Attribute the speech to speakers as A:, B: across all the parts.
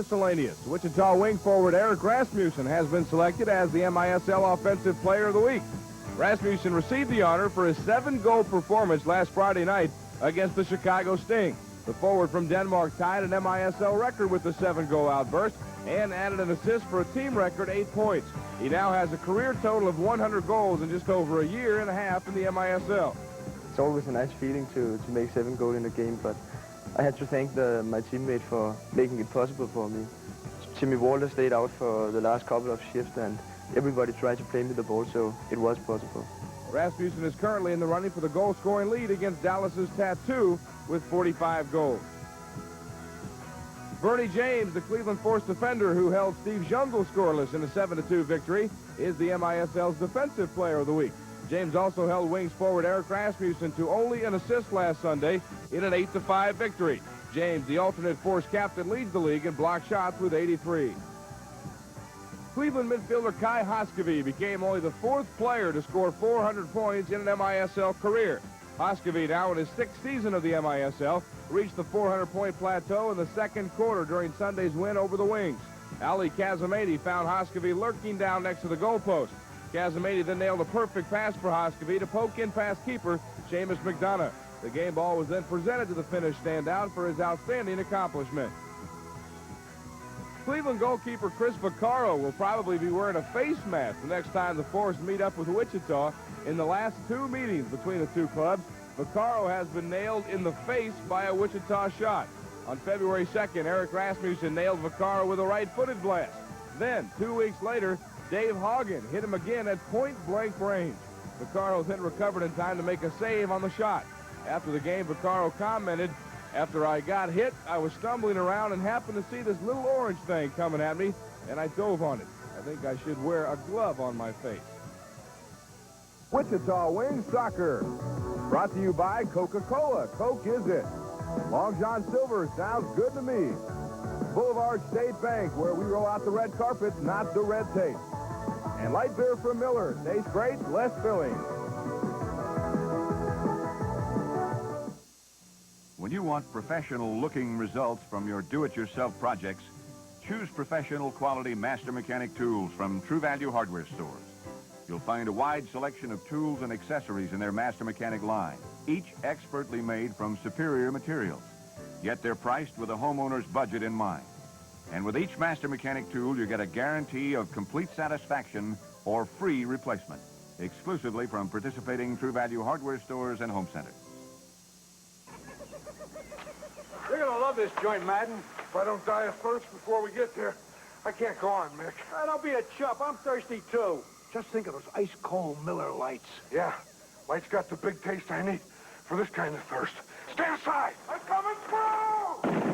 A: Miscellaneous. Wichita wing forward Eric Rasmussen has been selected as the MISL Offensive Player of the Week. Rasmussen received the honor for his 7-goal performance last Friday night against the Chicago Sting. The forward from Denmark tied an MISL record with the 7-goal outburst and added an assist for a team record 8 points. He now has a career total of 100 goals in just over a year and a half in the MISL.
B: It's always a nice feeling to make 7 goals in a game, but I had to thank my teammate for making it possible for me. Jimmy Walter stayed out for the last couple of shifts, and everybody tried to play me the ball, so it was possible.
A: Rasmussen is currently in the running for the goal-scoring lead against Dallas's Tattoo with 45 goals. Bernie James, the Cleveland Force defender who held Steve Jungle scoreless in a 7-2 victory, is the MISL's Defensive Player of the Week. James also held Wings forward Eric Rasmussen to only an assist last Sunday in an 8-5 victory. James, the alternate Force captain, leads the league in blocked shots with 83. Cleveland midfielder Kai Hoskevy became only the 4th player to score 400 points in an MISL career. Hoskevy, now in his 6th season of the MISL, reached the 400-point plateau in the second quarter during Sunday's win over the Wings. Ali Kazimady found Hoskevy lurking down next to the goalpost. Kazimady then nailed a perfect pass for Hoskevy to poke in past keeper Seamus McDonough. The game ball was then presented to the Finnish standout for his outstanding accomplishment. Cleveland goalkeeper Chris Vaccaro will probably be wearing a face mask the next time the Force meet up with Wichita. In the last 2 meetings between the two clubs, Vaccaro has been nailed in the face by a Wichita shot. On February 2nd, Eric Rasmussen nailed Vaccaro with a right-footed blast. Then, 2 weeks later, Dave Hoggan hit him again at point-blank range. Vaccaro then recovered in time to make a save on the shot. After the game, Vaccaro commented, "After I got hit, I was stumbling around and happened to see this little orange thing coming at me, and I dove on it. I think I should wear a glove on my face." Wichita Wings Soccer, brought to you by Coca-Cola. Coke is it. Long John Silver sounds good to me. Boulevard State Bank, where we roll out the red carpet, not the red tape. And light beer from Miller. Tastes great, less filling.
C: When you want professional-looking results from your do-it-yourself projects, choose professional quality master mechanic tools from True Value hardware stores. You'll find a wide selection of tools and accessories in their master mechanic line, each expertly made from superior materials. Yet they're priced with a homeowner's budget in mind. And with each master mechanic tool, you get a guarantee of complete satisfaction or free replacement, exclusively from participating True Value hardware stores and home centers.
D: You're gonna love this joint, Madden. If I don't die of thirst before we get there, I can't go on, Mick.
E: Don't be a chump. I'm thirsty, too. Just think of those ice-cold Miller Lights.
D: Yeah, Light's got the big taste I need for this kind of thirst. Stand aside! I'm coming through!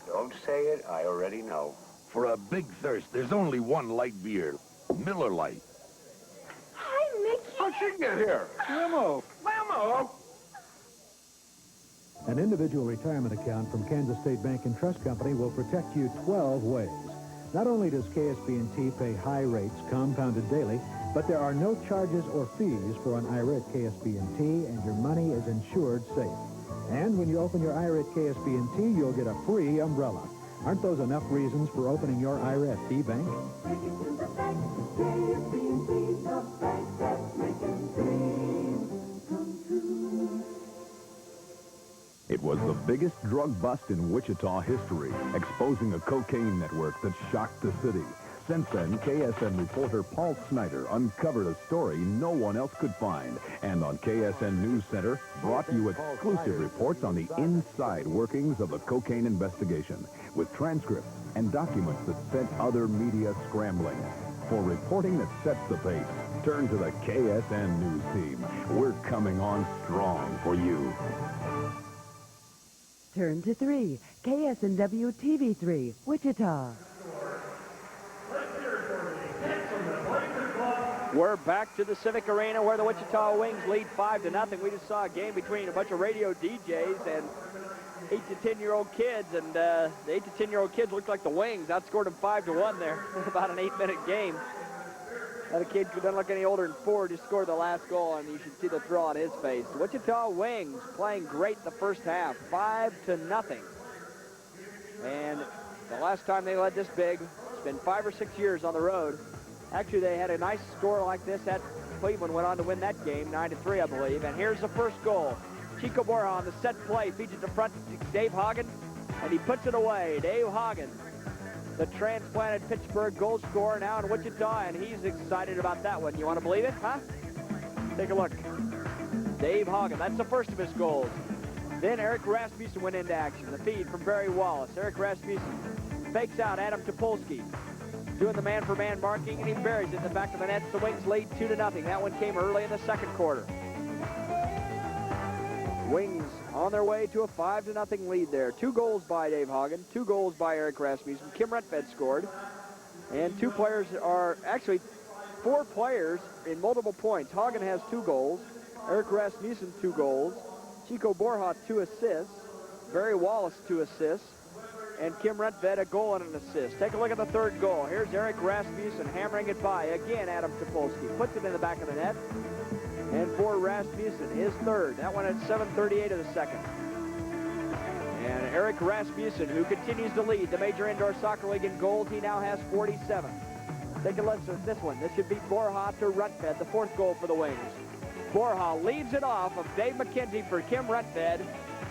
F: Don't say it, I already know.
E: For a big thirst, there's only one light beer. Miller Lite.
G: Hi, Mickey.
D: How'd she get here?
E: Limo.
D: Lamo!
H: An individual retirement account from Kansas State Bank and Trust Company will protect you 12 ways. Not only does KSB&T pay high rates compounded daily, but there are no charges or fees for an IRA at KSB&T, and your money is insured safe. And when you open your IRA at KSB&T, you'll get a free umbrella. Aren't those enough reasons for opening your IRA at B-Bank?
I: It was the biggest drug bust in Wichita history, exposing a cocaine network that shocked the city. Since then, KSN reporter Paul Snyder uncovered a story no one else could find. And on KSN News Center, brought you exclusive reports on the inside workings of the cocaine investigation, with transcripts and documents that sent other media scrambling. For reporting that sets the pace, turn to the KSN News team. We're coming on strong for you.
J: Turn to 3, KSNW TV3, Wichita.
K: We're back to the Civic Arena where the Wichita Wings lead 5-0. We just saw a game between a bunch of radio DJs and 8 to 10-year-old kids, and the 8 to 10-year-old kids looked like the Wings. Outscored them 5-1 there in about an 8-minute game. Now the kid who doesn't look any older than 4 just scored the last goal, and you should see the thrill on his face. The Wichita Wings playing great the first half, 5-0. And the last time they led this big. It's been 5 or 6 years on the road. Actually, they had a nice score like this at Cleveland, went on to win that game, 9-3, I believe. And here's the first goal. Chico Borja on the set play, feeds it to front to Dave Hoggan, and he puts it away. Dave Hoggan, the transplanted Pittsburgh goal scorer, now in Wichita, and he's excited about that one. You want to believe it, huh? Take a look. Dave Hoggan, that's the first of his goals. Then Eric Rasmussen went into action. The feed from Barry Wallace. Eric Rasmussen fakes out Adam Topolsky, doing the man-for-man marking, and he buries it in the back of the net. The Wings lead 2-0. That one came early in the second quarter. Wings on their way to a 5-0 lead there. 2 goals by Dave Hoggan, 2 goals by Eric Rasmussen. Kim Rentfed scored. And 2 players are, actually 4 players in multiple points. Hoggan has 2 goals. Eric Rasmussen 2 goals. Chico Borja 2 assists. Barry Wallace 2 assists. And Kim Rentfed a goal and an assist. Take a look at the third goal. Here's Eric Rasmussen hammering it by. Again, Adam Topolsky puts it in the back of the net. And for Rasmussen, his third. That one at 7:38 of the second. And Eric Rasmussen, who continues to lead the Major Indoor Soccer League in goals, he now has 47. Take a look at this one. This should be Borja to Rentfed, the 4th goal for the Wings. Borja leaves it off of Dave McKenzie for Kim Rentfed.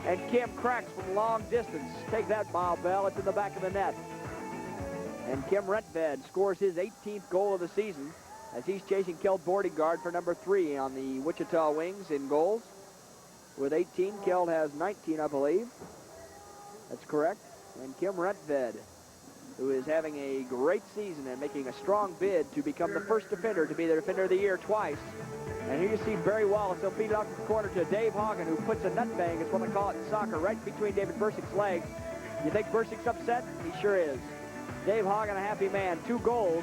K: And Kim cracks from long distance. Take that, Bob Bell. It's in the back of the net. And Kim Rentfed scores his 18th goal of the season as he's chasing Kel Bordegaard for number 3 on the Wichita Wings in goals. With 18, Kel has 19, I believe. That's correct. And Kim Rentfed, who is having a great season and making a strong bid to become the first defender to be the Defender of the Year twice. And here you see Barry Wallace. He'll feed it off the corner to Dave Hoggan, who puts a nutbang, is what they call it in soccer, right between David Bursick's legs. You think Bursick's upset? He sure is. Dave Hoggan, a happy man, 2 goals.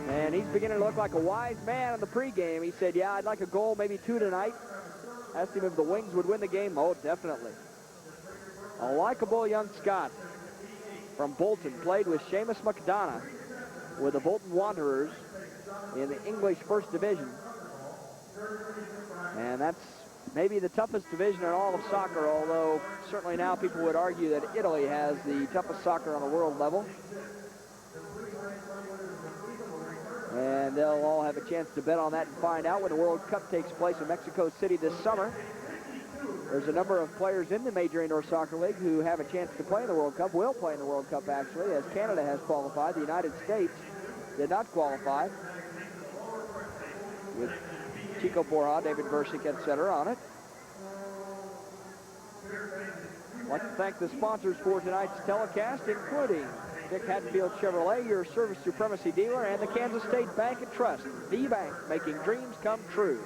K: And he's beginning to look like a wise man in the pregame. He said, yeah, I'd like a goal, maybe 2 tonight. Asked him if the Wings would win the game. Oh, definitely. A likable young Scot from Bolton, played with Seamus McDonough with the Bolton Wanderers in the English First Division. And that's maybe the toughest division in all of soccer, although certainly now people would argue that Italy has the toughest soccer on a world level. And they'll all have a chance to bet on that and find out when the World Cup takes place in Mexico City this summer. There's a number of players in the Major Indoor Soccer League who have a chance to play in the World Cup, will play in the World Cup actually, as Canada has qualified. The United States did not qualify, with Chico Borja, David Bursick, etc. on it. I'd like to thank the sponsors for tonight's telecast, including Dick Hatfield Chevrolet, your service supremacy dealer, and the Kansas State Bank and Trust, the bank making dreams come true.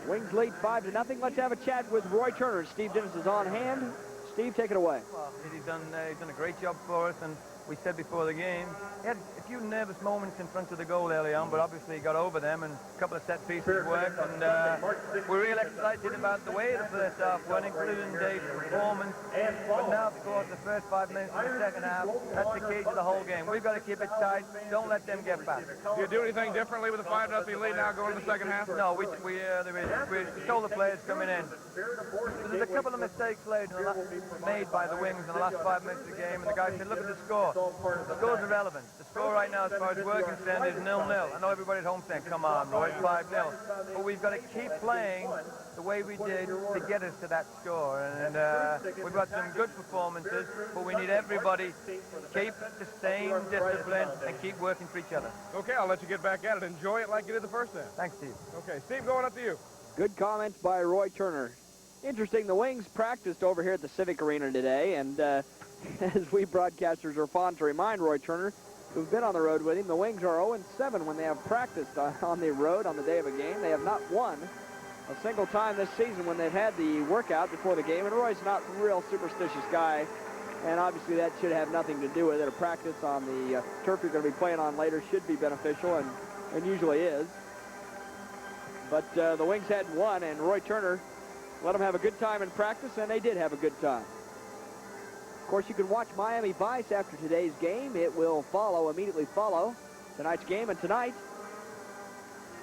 K: Wings lead 5-0. Let's have a chat with Roy Turner. Steve Dennis is on hand. Steve, take it away.
L: Well, he's done a great job for us, and we said before the game, he had a few nervous moments in front of the goal early on, but obviously he got over them, and a couple of set pieces worked, and we're really excited about the way the first half went, including Dave's performance. But now, of course, the first 5 minutes of the second half, that's the key to the whole game. We've got to keep it tight. Don't let them get back.
A: Do you do anything differently with a 5-0 lead now going to the second half?
L: No, we told the players coming in. There's a couple of mistakes made by the Wings in the last 5 minutes of the game, and the guy said, look at the score. The score's irrelevant. The score right now, as far as we're concerned, is 0-0. I know everybody at home saying, come on, Roy, it's 5-0. But we've got to keep playing the way we did to get us to that score. And we've got some good performances, but we need everybody to keep the same discipline and keep working for each other.
A: Okay, I'll let you get back at it. Enjoy it like you did the first half.
L: Thanks, Steve.
A: Okay, Steve, going up to you.
K: Good comments by Roy Turner. Interesting, the Wings practiced over here at the Civic Arena today, and as we broadcasters are fond to remind Roy Turner, who've been on the road with him, the Wings are 0-7 when they have practiced on the road on the day of a game. They have not won a single time this season when they've had the workout before the game, and Roy's not a real superstitious guy, and obviously that should have nothing to do with it. A practice on the turf you're going to be playing on later should be beneficial, and usually is. But the Wings hadn't won, and Roy Turner let them have a good time in practice, and they did have a good time. Of course, you can watch Miami Vice after today's game. It will immediately follow tonight's game. And tonight,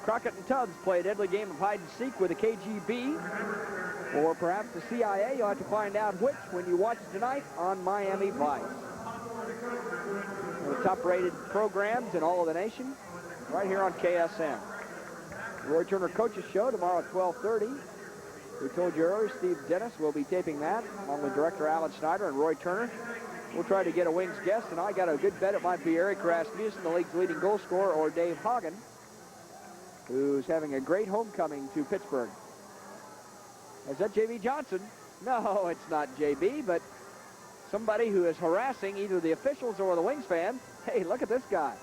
K: Crockett and Tubbs play a deadly game of hide and seek with the KGB. or perhaps the CIA. You'll have to find out which when you watch it tonight on Miami Vice. One of the top-rated programs in all of the nation, right here on KSM. Roy Turner Coaches Show tomorrow at 12:30. We told you earlier, Steve Dennis will be taping that, along with director Alan Snyder and Roy Turner. We'll try to get a Wings guest, and I got a good bet it might be Eric Rasmussen, the league's leading goal scorer, or Dave Hoggan, who's having a great homecoming to Pittsburgh. Is that J.B. Johnson? No, it's not J.B., but somebody who is harassing either the officials or the Wings fans. Hey, look at this guy.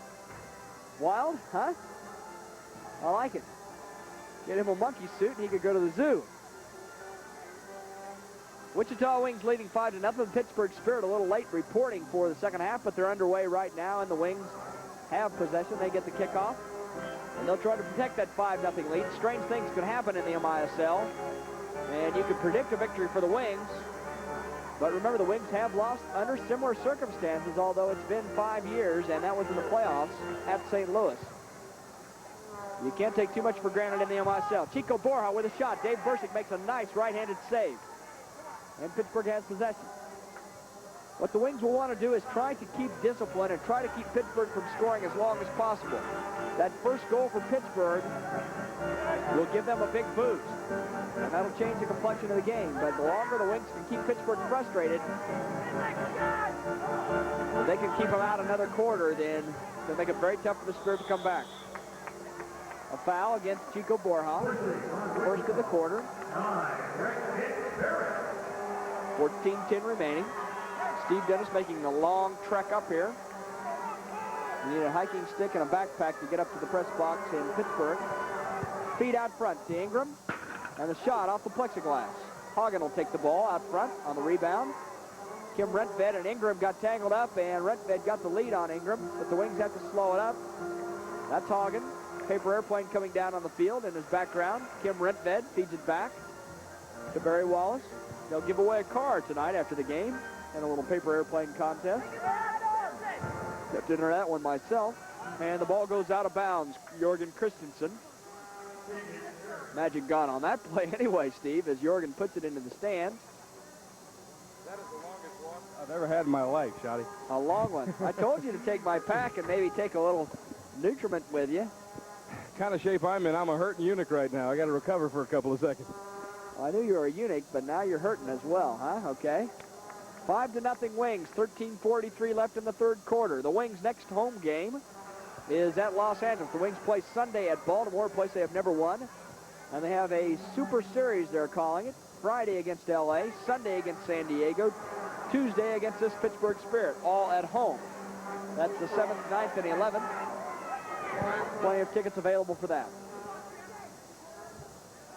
K: Wild, huh? I like it. Get him a monkey suit and he could go to the zoo. Wichita Wings leading 5-0. Pittsburgh Spirit a little late reporting for the second half, but they're underway right now, and the Wings have possession. They get the kickoff, and they'll try to protect that 5-0 lead. Strange things could happen in the MISL, and you could predict a victory for the Wings. But remember, the Wings have lost under similar circumstances, although it's been 5 years, and that was in the playoffs at St. Louis. You can't take too much for granted in the MISL. Chico Borja with a shot. Dave Bursick makes a nice right-handed save. And Pittsburgh has possession. What the Wings will want to do is try to keep discipline and try to keep Pittsburgh from scoring as long as possible. That first goal for Pittsburgh will give them a big boost, and that'll change the complexion of the game. But the longer the Wings can keep Pittsburgh frustrated, if they can keep them out another quarter, then they'll make it very tough for the Spirit to come back. A foul against Chico Borja, first of the quarter. 14-10 remaining. Steve Dennis making a long trek up here. You need a hiking stick and a backpack to get up to the press box in Pittsburgh. Feed out front to Ingram. And the shot off the plexiglass. Hoggan will take the ball out front on the rebound. Kim Rentved and Ingram got tangled up, and Rentved got the lead on Ingram, but the Wings have to slow it up. That's Hoggan. Paper airplane coming down on the field in his background. Kim Rentved feeds it back to Barry Wallace. They'll give away a car tonight after the game in a little paper airplane contest. Stepped into that one myself. And the ball goes out of bounds. Jorgen Christensen. Magic gun on that play anyway, Steve, as Jorgen puts it into the stands.
A: That is the longest walk I've ever had in my life, Shotty.
K: A long one. I told you to take my pack and maybe take a little nutriment with you.
A: Kind of shape I'm in. I'm a hurting eunuch right now. I got to recover for a couple of seconds.
K: Well, I knew you were a eunuch, but now you're hurting as well, huh? Okay. 5-0 Wings. 13:43 left in the third quarter. The Wings' next home game is at Los Angeles. The Wings play Sunday at Baltimore, a place they have never won. And they have a Super Series, they're calling it. Friday against L.A., Sunday against San Diego, Tuesday against this Pittsburgh Spirit, all at home. That's the 7th, 9th, and 11th. Plenty of tickets available for that.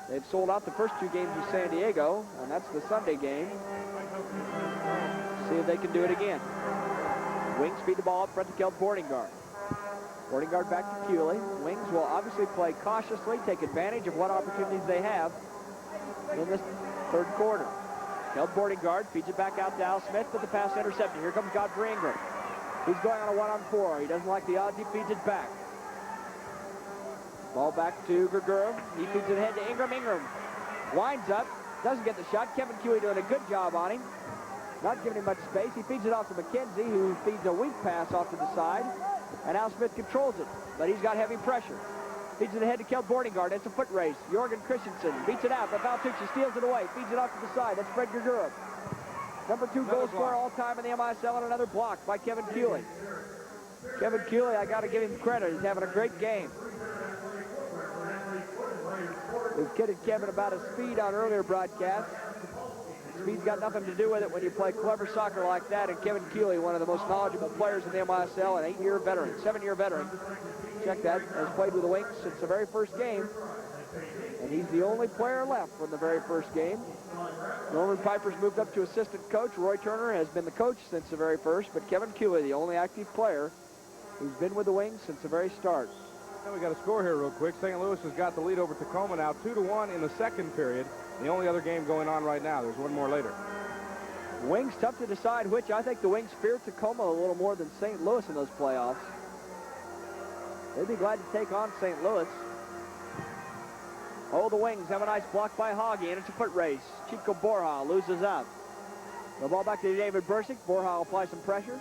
K: They've sold out the first 2 games with San Diego, and that's the Sunday game. See if they can do it again. Wings feed the ball up front to Kel Boardingard. Boardingard back to Cooley. Wings will obviously play cautiously, take advantage of what opportunities they have in this third quarter. Kel Boardingard feeds it back out to Al Smith, but the pass intercepted. Here comes Godfrey Ingram. He's going on a 1-on-4. He doesn't like the odds. He feeds it back. Ball back to Gregura. He feeds it ahead to Ingram. Ingram winds up, doesn't get the shot. Kevin Cooley doing a good job on him. Not giving him much space. He feeds it off to McKenzie, who feeds a weak pass off to the side. And Al Smith controls it, but he's got heavy pressure. Feeds it ahead to Kel Boardingard. It's a foot race. Jorgen Christensen beats it out, but Valtucci steals it away. Feeds it off to the side. That's Fred Gregura. Number 2 goal scorer all time in the MISL, and another block by Kevin Cooley. Kevin Cooley, I got to give him credit. He's having a great game. We've kidded Kevin about his speed on earlier broadcasts. Speed's got nothing to do with it when you play clever soccer like that, and Kevin Cooley, one of the most knowledgeable players in the MISL, an 8-year veteran, 7-year veteran. Check that, has played with the Wings since the very first game, and he's the only player left from the very first game. Norman Piper's moved up to assistant coach. Roy Turner has been the coach since the very first, but Kevin Cooley, the only active player who's been with the Wings since the very start.
A: Now we got a score here real quick. St. Louis has got the lead over Tacoma now, 2-1 in the second period. The only other game going on right now. There's one more later.
K: Wings tough to decide which. I think the Wings fear Tacoma a little more than St. Louis in those playoffs. They'd be glad to take on St. Louis. Oh, the Wings have a nice block by Hoggy, and it's a foot race. Chico Borja loses up. The ball back to David Bursick. Borja will apply some pressure.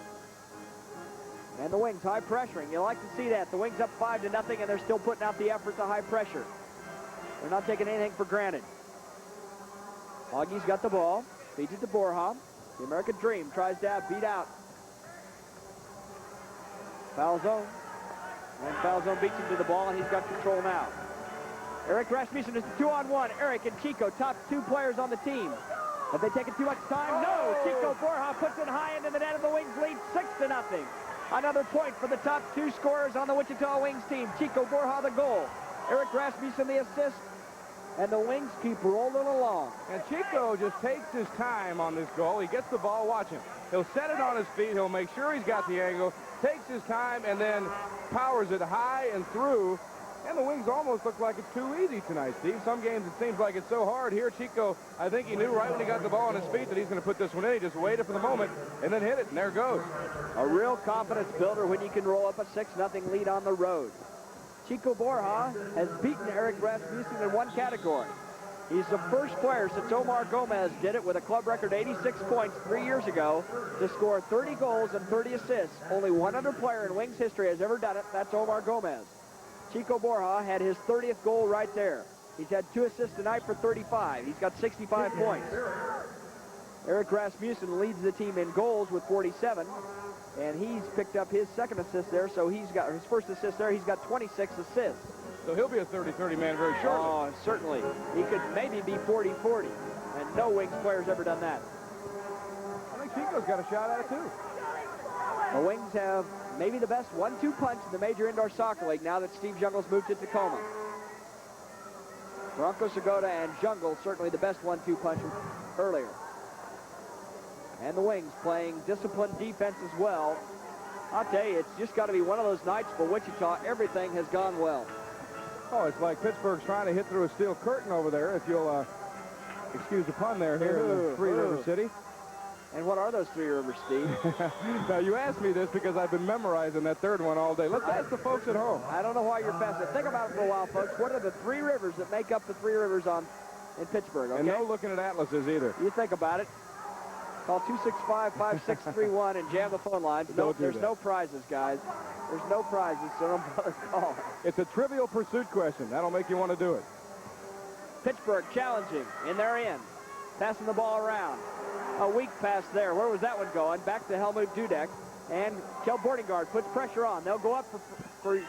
K: And the Wings high pressuring. You like to see that. The Wings up 5-0, and they're still putting out the effort to high pressure. They're not taking anything for granted. Hoggy's got the ball. Feeds it to Borja. The American Dream tries to beat out. Foul zone. And foul zone beats him to the ball, and he's got control now. Eric Rasmussen is the 2-on-1. Eric and Chico, top 2 players on the team. Have they taken too much time? No! Chico Borja puts it high into the net, and the Wings lead 6-0. Another point for the top 2 scorers on the Wichita Wings team. Chico Borja the goal. Eric Rasmussen the assist. And the Wings keep rolling along.
A: And Chico just takes his time on this goal. He gets the ball, watch him. He'll set it on his feet. He'll make sure he's got the angle, takes his time, and then powers it high and through. And the Wings almost look like it's too easy tonight, Steve. Some games it seems like it's so hard. Here, Chico, I think he knew right when he got the ball on his feet that he's going to put this one in. He just waited for the moment and then hit it, and there it goes.
K: A real confidence builder when you can roll up a 6-0 lead on the road. Chico Borja has beaten Eric Rasmussen in one category. He's the first player since Omar Gomez did it with a club record 86 points 3 years ago to score 30 goals and 30 assists. Only one other player in Wings history has ever done it. That's Omar Gomez. Chico Borja had his 30th goal right there. He's had 2 assists tonight for 35. He's got 65 points. Eric Rasmussen leads the team in goals with 47. And he's picked up his second assist there, so he's got his first assist there. He's got 26 assists.
A: So he'll be a 30-30 man very shortly.
K: Oh, certainly. He could maybe be 40-40, and no Wings player's ever done that.
A: I think Chico's got a shot at it, too.
K: The Wings have maybe the best 1-2 punch in the Major Indoor Soccer League now that Steve Jungles moved to Tacoma. Bronco Segota and Jungle certainly the best 1-2 punch earlier. And the Wings playing disciplined defense as well. I'll tell you, it's just got to be one of those nights for Wichita. Everything has gone well.
A: Oh, it's like Pittsburgh's trying to hit through a steel curtain over there, if you'll excuse the pun there here in the Three River City.
K: And what are those 3 rivers, Steve?
A: Now, you asked me this because I've been memorizing that third one all day. Let's ask the folks at home.
K: I don't know why you're fascinated. Think about it for a while, folks. What are the 3 rivers that make up the 3 rivers in Pittsburgh, okay?
A: And no looking at atlases either.
K: You think about it. Call 265-5631 and jam the phone lines. No, there's no prizes, guys. There's no prizes, so don't bother calling.
A: It's a Trivial Pursuit question. That'll make you want to do it.
K: Pittsburgh challenging in their end. Passing the ball around. A weak pass there. Where was that one going? Back to Helmut Dudek. And Kel Boardingard puts pressure on. They'll go up for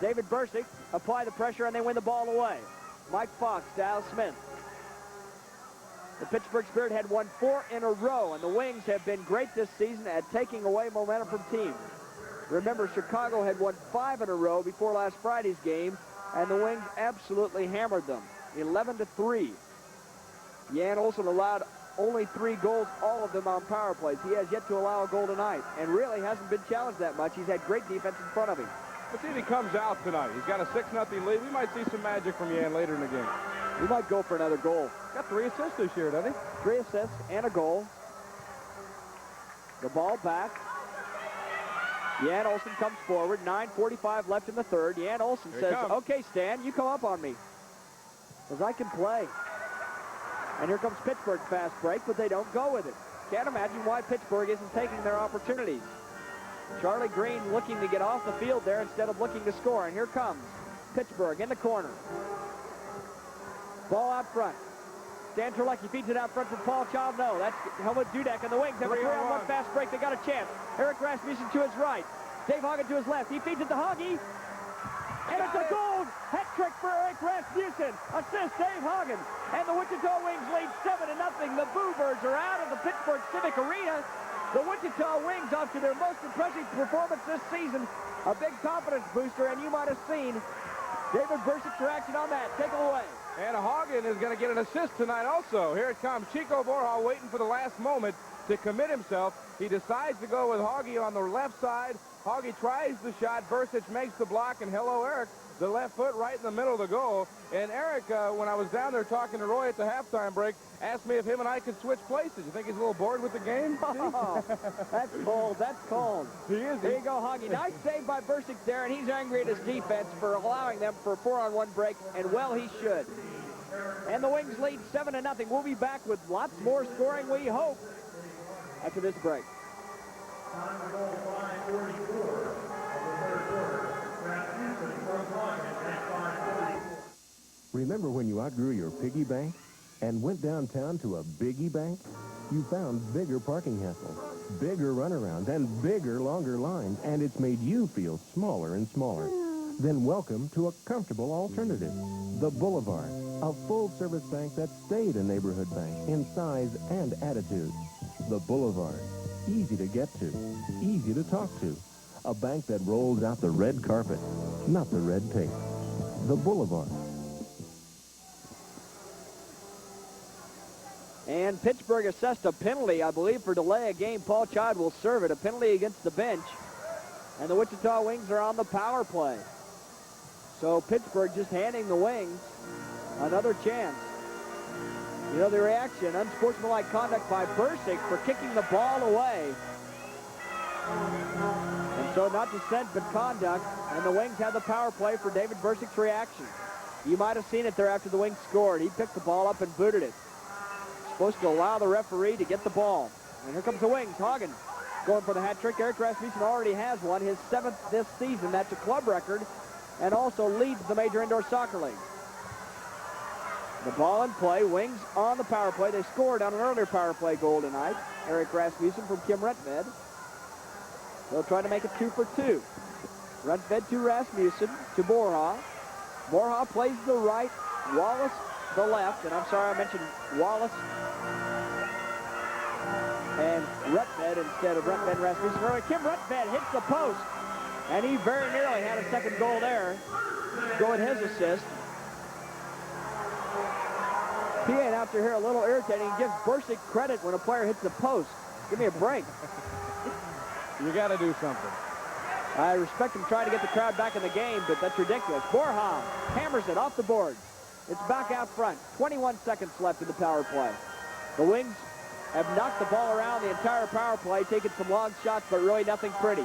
K: David Bursick. Apply the pressure, and they win the ball away. Mike Fox to Al Smith. The Pittsburgh Spirit had won 4 in a row, and the Wings have been great this season at taking away momentum from teams. Remember, Chicago had won 5 in a row before last Friday's game, and the Wings absolutely hammered them, 11-3. Jan Olsen allowed only 3 goals, all of them on power plays. He has yet to allow a goal tonight, and really hasn't been challenged that much. He's had great defense in front of him.
A: Let's see if he comes out tonight. He's got a 6-0 lead. We might see some magic from Jan later in the game.
K: We might go for another goal.
A: Got 3 assists this year, doesn't he?
K: 3 assists and a goal. The ball back. Jan Olsen comes forward. 9:45 left in the third. Jan Olsen says, okay, Stan, you come up on me, because I can play. And here comes Pittsburgh fast break, but they don't go with it. Can't imagine why Pittsburgh isn't taking their opportunities. Charlie Green looking to get off the field there instead of looking to score. And here comes Pittsburgh in the corner. Ball out front. Stan Terlecki feeds it out front for Paul Child. No, that's Helmut Dudek, and the Wings have a 3-on-1 fast break. They got a chance. Eric Rasmussen to his right. Dave Hoggan to his left. He feeds it to Hoggy. And it's a goal! Hat trick for Eric Rasmussen. Assist Dave Hoggan. And the Wichita Wings lead 7-0. The Boo Birds are out of the Pittsburgh Civic Arena. The Wichita Wings off to their most impressive performance this season. A big confidence booster, and you might have seen David Bursick's reaction on that. Take it away.
A: And Hoggan is going to get an assist tonight also. Here it comes. Chico Borja waiting for the last moment to commit himself. He decides to go with Hoggy on the left side. Hoggy tries the shot. Bursic makes the block, and hello, Eric. The left foot right in the middle of the goal. And Eric, when I was down there talking to Roy at the halftime break, asked me if him and I could switch places. You think he's a little bored with the game?
K: Oh, that's cold. That's cold.
A: He is.
K: There you go, Hoggy. Nice save by Bursic there, and he's angry at his defense for allowing them for a 4-on-1 break, and well, he should. And the Wings lead 7-0. We'll be back with lots more scoring, we hope, after this break.
M: Remember when you outgrew your piggy bank and went downtown to a biggie bank? You found bigger parking hassles, bigger runarounds, and bigger, longer lines, and it's made you feel smaller and smaller. Then welcome to a comfortable alternative, the Boulevard, a full-service bank that stayed a neighborhood bank in size and attitude. The Boulevard, easy to get to, easy to talk to, a bank that rolls out the red carpet, not the red tape. The Boulevard.
K: And Pittsburgh assessed a penalty, I believe, for delay of game. Paul Child will serve it, a penalty against the bench. And the Wichita Wings are on the power play. So Pittsburgh just handing the Wings another chance. You know, the reaction, unsportsmanlike conduct by Bursick for kicking the ball away. And so not dissent, but conduct. And the Wings have the power play for David Bursick's reaction. You might have seen it there after the Wings scored. He picked the ball up and booted it. Supposed to allow the referee to get the ball. And here comes the Wings. Hoggan going for the hat trick. Eric Rasmussen already has one, his 7th this season. That's a club record, and also leads the Major Indoor Soccer League. The ball in play. Wings on the power play. They scored on an earlier power play goal tonight. Eric Rasmussen from Kim Rentved. They'll try to make it 2 for 2. Rentved to Rasmussen to Borja. Borja plays the right. Wallace the left, and I'm sorry I mentioned Wallace and Rentved instead of Rentved and Rasmussen. Kim Rentved hits the post, and he very nearly had a second goal there. Going his assist. He ain't out there here a little irritating. He gives Bursick credit when a player hits the post. Give me a break.
A: You got to do something.
K: I respect him trying to get the crowd back in the game, but that's ridiculous. Borja hammers it off the boards. It's back out front. 21 seconds left in the power play. The Wings have knocked the ball around the entire power play, taking some long shots, but really nothing pretty.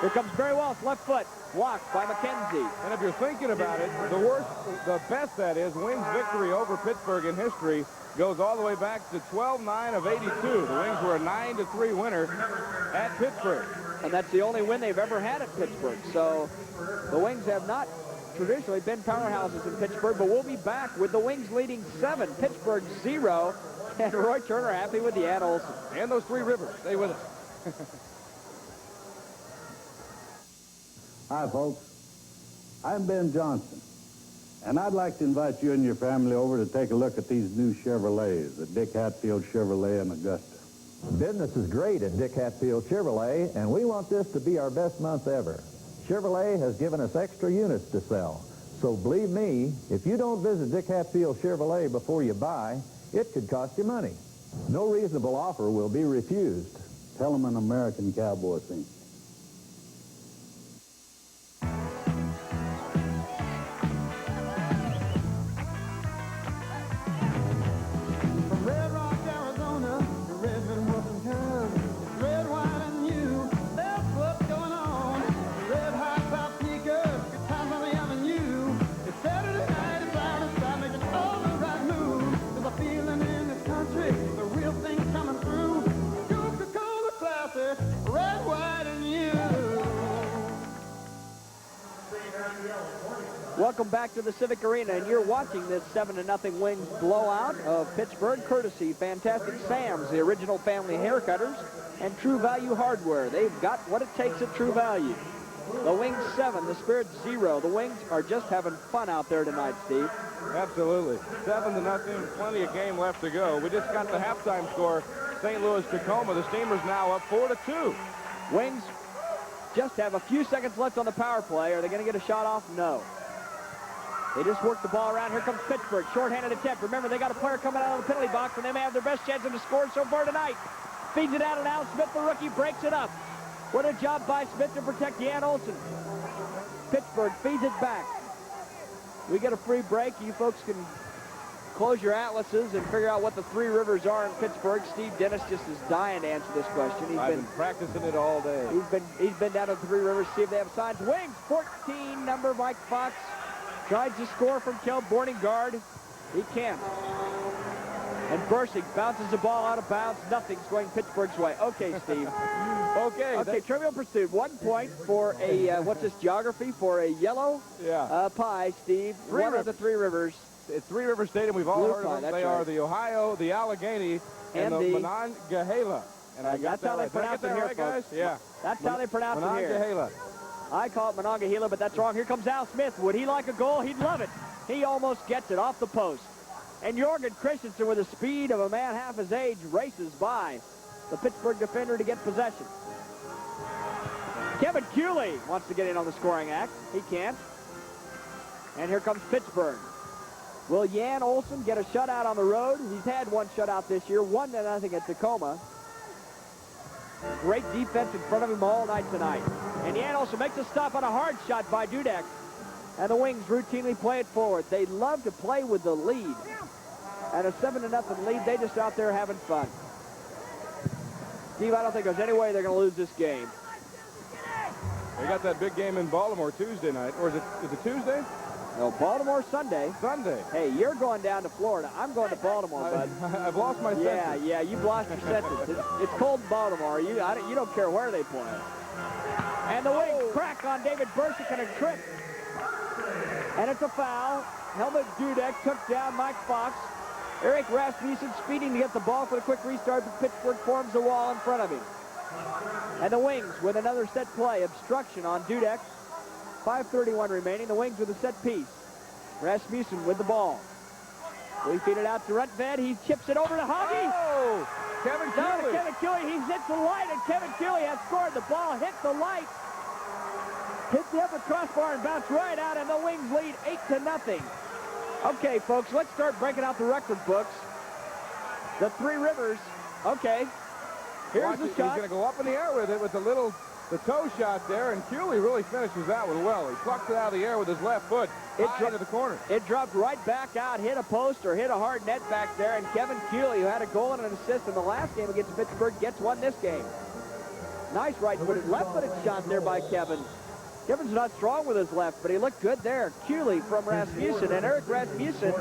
K: Here comes Barry Walsh, left foot, blocked by McKenzie.
A: And if you're thinking about it, the best that is, Wings victory over Pittsburgh in history goes all the way back to 12-9 of 82. The Wings were a 9-3 winner at Pittsburgh.
K: And that's the only win they've ever had at Pittsburgh. So the Wings have not traditionally been powerhouses in Pittsburgh, but we'll be back with the Wings leading 7, Pittsburgh 0, and Roy Turner happy with the Ad Olson.
A: And those Three Rivers. Stay with us.
N: Hi, folks. I'm Ben Johnson, and I'd like to invite you and your family over to take a look at these new Chevrolets at Dick Hatfield Chevrolet in Augusta.
O: Business is great at Dick Hatfield Chevrolet, and we want this to be our best month ever. Chevrolet has given us extra units to sell. So believe me, if you don't visit Dick Hatfield Chevrolet before you buy, it could cost you money. No reasonable offer will be refused.
N: Tell them an American cowboy thing.
K: Welcome back to the Civic Arena, and you're watching this 7-0 Wings blowout of Pittsburgh, courtesy Fantastic Sam's, the original family haircutters, and True Value Hardware. They've got what it takes at True Value. The Wings 7, the Spirits 0. The Wings are just having fun out there tonight, Steve.
A: Absolutely. 7-0, plenty of game left to go. We just got the halftime score, St. Louis Tacoma. The Steamers now up 4-2.
K: Wings just have a few seconds left on the power play. Are they going to get a shot off? No. They just work the ball around. Here comes Pittsburgh. Short-handed attempt. Remember, they got a player coming out of the penalty box, and they may have their best chance of scoring so far tonight. Feeds it out and out. Smith, the rookie, breaks it up. What a job by Smith to protect Jan Olsen. Pittsburgh feeds it back. We get a free break. You folks can close your atlases and figure out what the Three Rivers are in Pittsburgh. Steve Dennis just is dying to answer this question.
A: I've been practicing it all day.
K: He's been down to the Three Rivers, see if they have signs. Wings, 14, number Mike Fox. Tried to score from Kel Borningard. He can't. And Bursing bounces the ball out of bounds. Nothing's going Pittsburgh's way. Okay, Steve. Okay, Trivial Pursuit. 1 point for a, what's this, geography? For a yellow pie, Steve. One of the Three Rivers.
A: It's Three River Stadium. We've all heard of them. They are the Ohio, the Allegheny, and the Monongahela. And I got
K: that's how they pronounce it here,
A: right, guys? Yeah.
K: That's how they pronounce it here.
A: Monongahela.
K: I call it Monongahela, but that's wrong. Here comes Al Smith. Would he like a goal? He'd love it. He almost gets it off the post. And Jorgen Christensen, with the speed of a man half his age, races by the Pittsburgh defender to get possession. Kevin Cooley wants to get in on the scoring act. He can't. And here comes Pittsburgh. Will Jan Olsen get a shutout on the road? He's had one shutout this year, 1-0 at Tacoma. Great defense in front of him all night tonight. And Jan Olsen makes a stop on a hard shot by Dudek. And the Wings routinely play it forward. They love to play with the lead. And a 7-0 lead, they just out there having fun. Steve, I don't think there's any way they're going to lose this game.
A: They got that big game in Baltimore Tuesday night. Or is it Tuesday?
K: No, Baltimore Sunday.
A: Sunday.
K: Hey, you're going down to Florida. I'm going to Baltimore, bud.
A: I've lost my senses.
K: Yeah, you've lost your senses. It's cold in Baltimore. You don't care where they play. And the Wings crack on David Bursick and a trip. And it's a foul. Helmut Dudek took down Mike Fox. Eric Rasmussen speeding to get the ball for the quick restart, but Pittsburgh forms a wall in front of him. And the Wings with another set play. Obstruction on Dudek. 5:31 remaining. The Wings with a set piece. Rasmussen with the ball. We feed it out to Runtved. He chips it over to Hoggy.
A: Oh! Kevin Cooley.
K: Kevin Cooley. He's hit the light, and Kevin Cooley has scored. The ball hit the light. Hit the upper crossbar and bounced right out, and the Wings lead 8-0. Okay, folks, let's start breaking out the record books. The Three Rivers. Okay. Here's the shot.
A: He's going to go up in the air with it with the toe shot there, and Cooley really finishes that one well. He plucks it out of the air with his left foot into the corner.
K: It dropped right back out, hit a post or hit a hard net back there, and Kevin Cooley, who had a goal and an assist in the last game against Pittsburgh, gets one this game. Nice right-footed, left-footed shot there by Kevin. Kevin's not strong with his left, but he looked good there. Cooley from Rasmussen, and Eric Rasmussen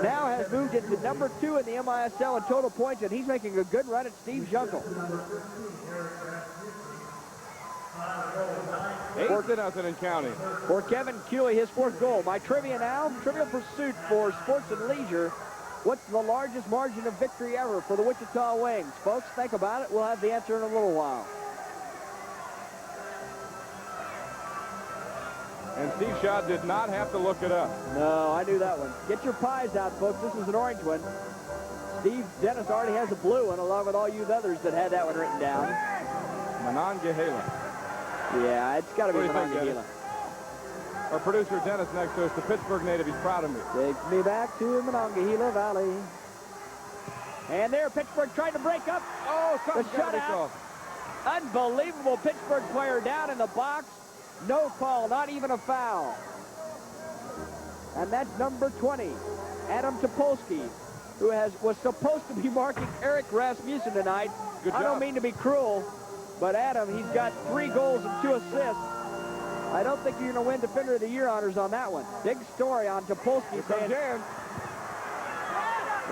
K: now has moved into number 2 in the MISL in total points, and he's making a good run at Steve Jungle.
A: 8-0 in counting.
K: For Kevin Cooley, his 4th goal. My trivia now, Trivial Pursuit for Sports and Leisure. What's the largest margin of victory ever for the Wichita Wings? Folks, think about it. We'll have the answer in a little while.
A: And Steve Shaw did not have to look it up.
K: No, I knew that one. Get your pies out, folks. This is an orange one. Steve Dennis already has a blue one, along with all you others that had that one written down.
A: Monongahela.
K: Yeah, it's got to be Monongahela.
A: Our producer Dennis next to us, the Pittsburgh native. He's proud of me.
K: Takes me back to Monongahela Valley. And there, Pittsburgh tried to break up.
A: Oh,
K: the shutout. Unbelievable Pittsburgh player down in the box. No call, not even a foul. And that's number 20, Adam Topolsky, who was supposed to be marking Eric Rasmussen tonight.
A: Good job.
K: I don't mean to be cruel, but Adam, he's got 3 goals and 2 assists. I don't think you're going to win Defender of the Year honors on that one. Big story on Topolsky saying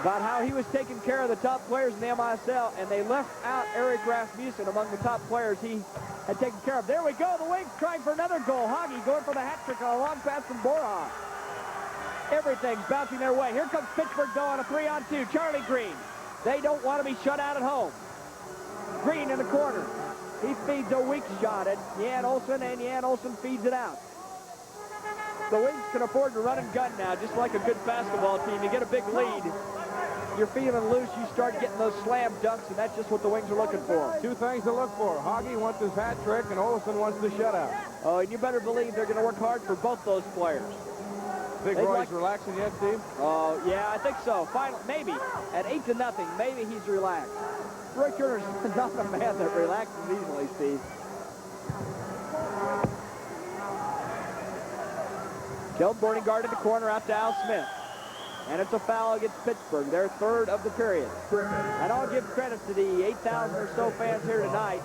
K: about how he was taking care of the top players in the MISL, and they left out Eric Rasmussen among the top players he had taken care of. There we go. The Wings trying for another goal. Hoggy going for the hat trick on a long pass from Borja. Everything's bouncing their way. Here comes Pittsburgh, though, on a 3-on-2. Charlie Green. They don't want to be shut out at home. Green in the corner. He feeds a weak shot at Jan Olsen, and Jan Olsen feeds it out. The Wings can afford to run and gun now, just like a good basketball team. You get a big lead. You're feeling loose, you start getting those slam dunks, and that's just what the Wings are looking for.
A: 2 things to look for. Hoggy wants his hat trick, and Olsen wants the shutout.
K: Oh, and you better believe they're going to work hard for both those players.
A: Think Roy's relaxing yet, Steve?
K: Oh, yeah, I think so. Finally, maybe. At 8-0, maybe he's relaxed. Roy Turner's not a man that relaxes easily, Steve. Killed boarding guard in the corner out to Al Smith. And it's a foul against Pittsburgh, their 3rd of the period. And I'll give credit to the 8,000 or so fans here tonight.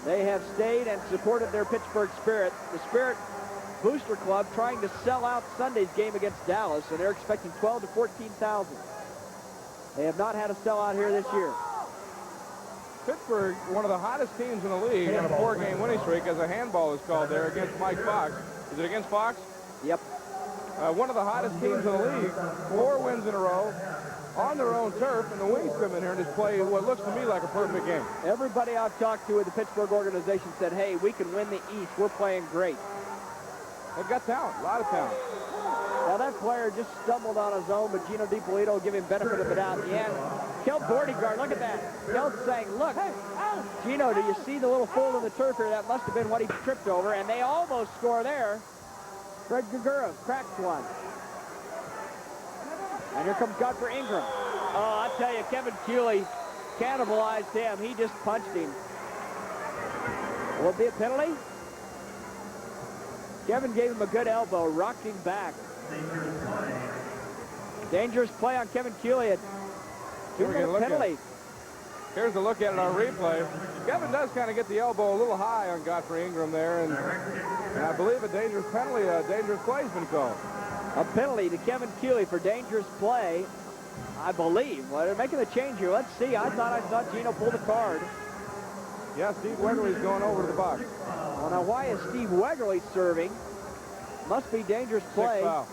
K: They have stayed and supported their Pittsburgh spirit. The spirit Booster Club trying to sell out Sunday's game against Dallas, and they're expecting 12 to 14,000. They have not had a sellout here this year.
A: Pittsburgh, one of the hottest teams in the league on a 4-game winning streak, as a handball is called there against Mike Fox. Is it against Fox?
K: Yep.
A: One of the hottest teams in the league, 4 wins in a row on their own turf, and the Wings come in here and just play what looks to me like a perfect game.
K: Everybody I've talked to at the Pittsburgh organization said, hey, we can win the East. We're playing great.
A: They've got talent, a lot of talent.
K: Now that player just stumbled on his own, but Gino DiPolito will give him benefit of the doubt in the end. Kelt Bordegaard, look at that. Kelt's saying, look, Gino, do you see the little fold in the turf here? That must have been what he tripped over, and they almost score there. Fred Gagura cracks one. And here comes Godfrey Ingram. Oh, I tell you, Kevin Cooley cannibalized him. He just punched him. Will it be a penalty? Kevin gave him a good elbow, rocked him back. Dangerous play on Kevin Cooley. A 2-minute penalty.
A: Here's a look at it on replay. Kevin does kind of get the elbow a little high on Godfrey Ingram there, and I believe a dangerous penalty, a dangerous play has been called.
K: A penalty to Kevin Cooley for dangerous play, I believe. Well, they're making the change here. Let's see. I thought Gino pulled the card.
A: Yeah, Steve Wegerle's going over to the box.
K: Well, now why is Steve Wegerle serving? Must be dangerous play.
A: 6 foul.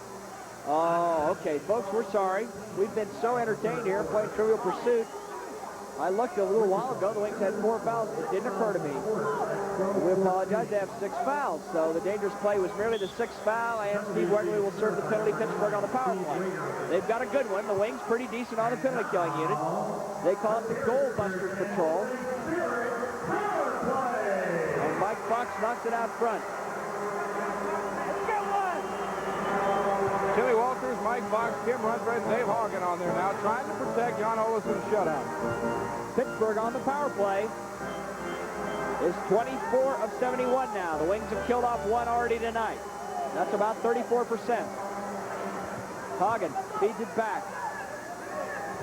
K: Oh, okay, folks, we're sorry. We've been so entertained here playing Trivial Pursuit. I looked a little while ago. The Wings had 4 fouls. It didn't occur to me. We apologize. They have 6 fouls. So the dangerous play was merely the 6th foul, and Steve Wegerle will serve the penalty. Pittsburgh on the power play. They've got a good one. The Wings pretty decent on the penalty killing unit. They call it the Goal Busters Patrol. And Mike Fox knocks it out front.
A: Timmy Walters, Mike Fox, Kim Rundgren, Dave Hoggan on there now, trying to protect John Olison's shutout.
K: Pittsburgh on the power play is 24 of 71 now. The Wings have killed off 1 already tonight. That's about 34%. Hoggan feeds it back.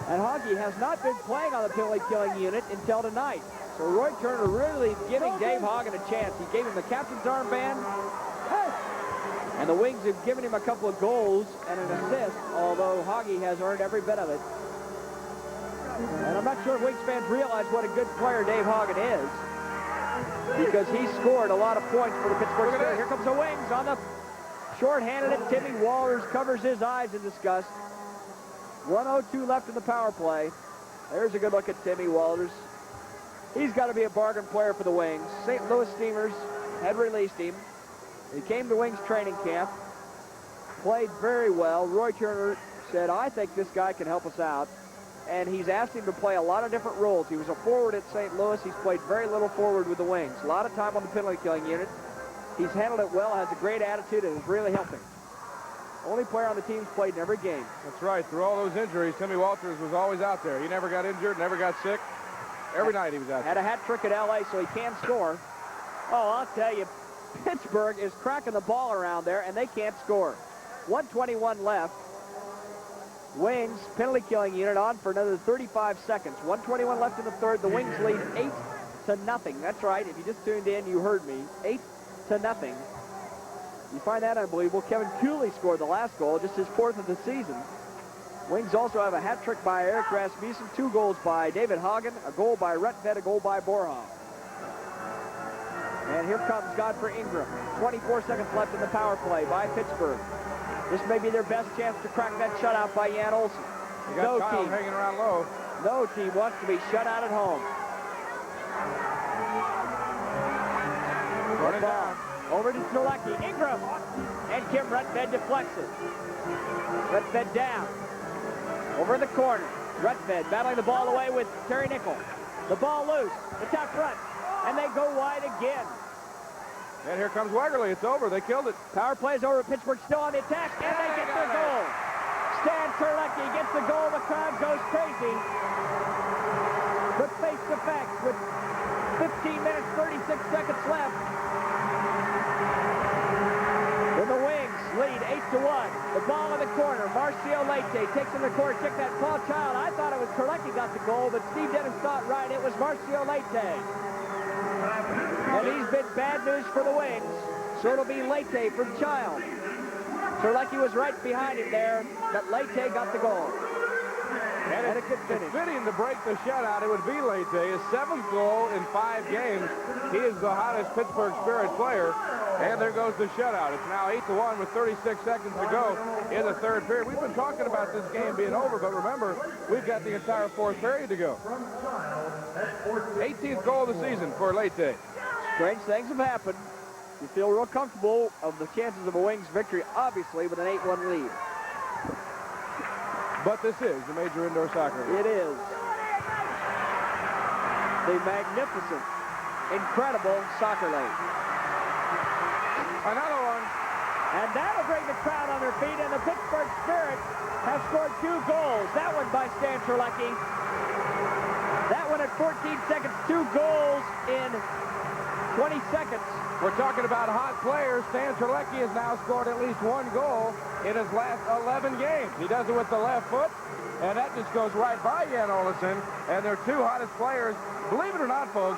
K: And Hoggy has not been playing on the penalty killing unit until tonight. So Roy Turner really giving Dave Hoggan a chance. He gave him the captain's armband. And the Wings have given him a couple of goals and an assist, although Hoggy has earned every bit of it. And I'm not sure if Wings fans realize what a good player Dave Hoggan is, because he scored a lot of points for the Pittsburgh Steelers. Here comes the Wings on the short-handed it. Timmy Walters covers his eyes in disgust. 1:02 left in the power play. There's a good look at Timmy Walters. He's got to be a bargain player for the Wings. St. Louis Steamers had released him. He came to Wings training camp, played very well. Roy Turner said, I think this guy can help us out. And he's asked him to play a lot of different roles. He was a forward at St. Louis. He's played very little forward with the Wings. A lot of time on the penalty killing unit. He's handled it well, has a great attitude, and is really helping. Only player on the team's played in every game.
A: That's right. Through all those injuries, Timmy Walters was always out there. He never got injured, never got sick. Every night he was out there.
K: Had a hat trick at L.A., so he can score. Oh, I'll tell you, Pittsburgh is cracking the ball around there, and they can't score. 1:21 left. Wings, penalty killing unit on for another 35 seconds. 1:21 left in the third. The Wings lead 8-0. That's right. If you just tuned in, you heard me. 8-0. You find that unbelievable. Kevin Cooley scored the last goal, just his 4th of the season. Wings also have a hat trick by Eric Rasmussen, 2 goals by David Hoggan, a goal by Rutfed, a goal by Borhoff. And here comes Godfrey Ingram. 24 seconds left in the power play by Pittsburgh. This may be their best chance to crack that shutout by Jan Olsen.
A: You got Kyle hanging around low.
K: No team wants to be shut out at home.
A: Running down.
K: Over to Strzelecki. Ingram. And Kim Rutfed deflects it. Rutfed down. Over in the corner. Rutfed battling the ball away with Terry Nickel. The ball loose. It's out front. And they go wide again.
A: And here comes Wegerle. It's over. They killed it.
K: Power play is over. Pittsburgh still on the attack. And they get their goal. Stan Strzelecki gets the goal. The crowd goes crazy. But face the facts with 15 minutes, 36 seconds left. And the Wings lead 8-1. The ball in the corner. Marcio Leite takes in the corner. Kick that Paul Child. I thought it was Strzelecki got the goal, but Steve Dennis thought right. It was Marcio Leite. And he's been bad news for the Wings. So it'll be Leite from Child. Terlecki was right behind him there, but Leite got the goal.
A: And
K: a good finish.
A: Fitting to break the shutout, it would be Leite. His 7th goal in 5 games. He is the hottest Pittsburgh Spirit player. And there goes the shutout. It's now 8-1 with 36 seconds to go in the 3rd period. We've been talking about this game being over, but remember, we've got the entire 4th period to go. 18th goal of the season for Leite.
K: Strange things have happened. You feel real comfortable of the chances of a Wings victory, obviously, with an 8-1 lead.
A: But this is the major indoor soccer league.
K: It is. The magnificent, incredible soccer league.
A: Another one.
K: And that'll bring the crowd on their feet, and the Pittsburgh Spirit have scored 2 goals. That one by Stan Terlecki. That one at 14 seconds, 2 goals in 20 seconds.
A: We're talking about hot players. Stan Terlecki has now scored at least 1 goal in his last 11 games. He does it with the left foot, and that just goes right by Jan Olesen, and they're 2 hottest players. Believe it or not, folks,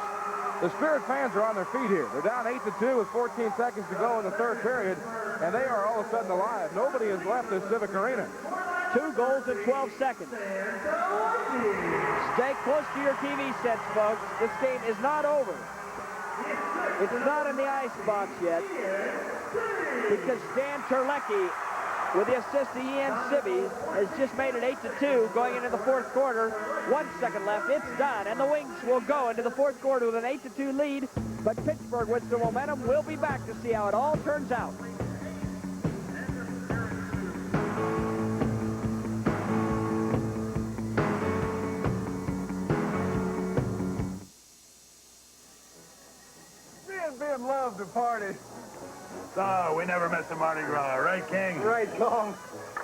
A: the Spirit fans are on their feet here. They're down 8-2 with 14 seconds to go in the 3rd period, and they are all of a sudden alive. Nobody has left this Civic Arena.
K: 2 goals in 12 seconds. Stay close to your TV sets, folks. This game is not over. It's not in the ice box yet, because Stan Terlecki, with the assist to Ian Sibby, has just made it 8-2 going into the 4th quarter. 1 second left. It's done, and the Wings will go into the 4th quarter with an 8-2 lead, but Pittsburgh, with the momentum, will be back to see how it all turns out.
L: Ben loves to party. So, we never miss a Mardi Gras, right, King?
E: Right, Tom.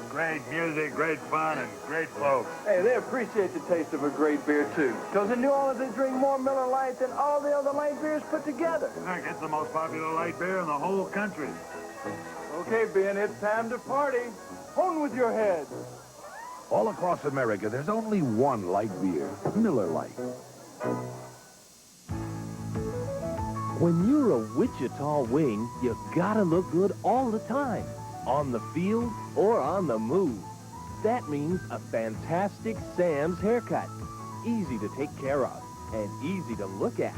L: Great music, great fun, and great folks.
E: Hey, they appreciate the taste of a great beer, too. Because in New Orleans, they drink more Miller Lite than all the other light beers put together.
L: Heck, it's the most popular light beer in the whole country.
E: Okay, Ben, it's time to party. On with your head.
P: All across America, there's only one light beer, Miller Lite.
Q: When you're a Wichita Wing, you gotta look good all the time. On the field or on the move. That means a fantastic Sam's haircut. Easy to take care of and easy to look at.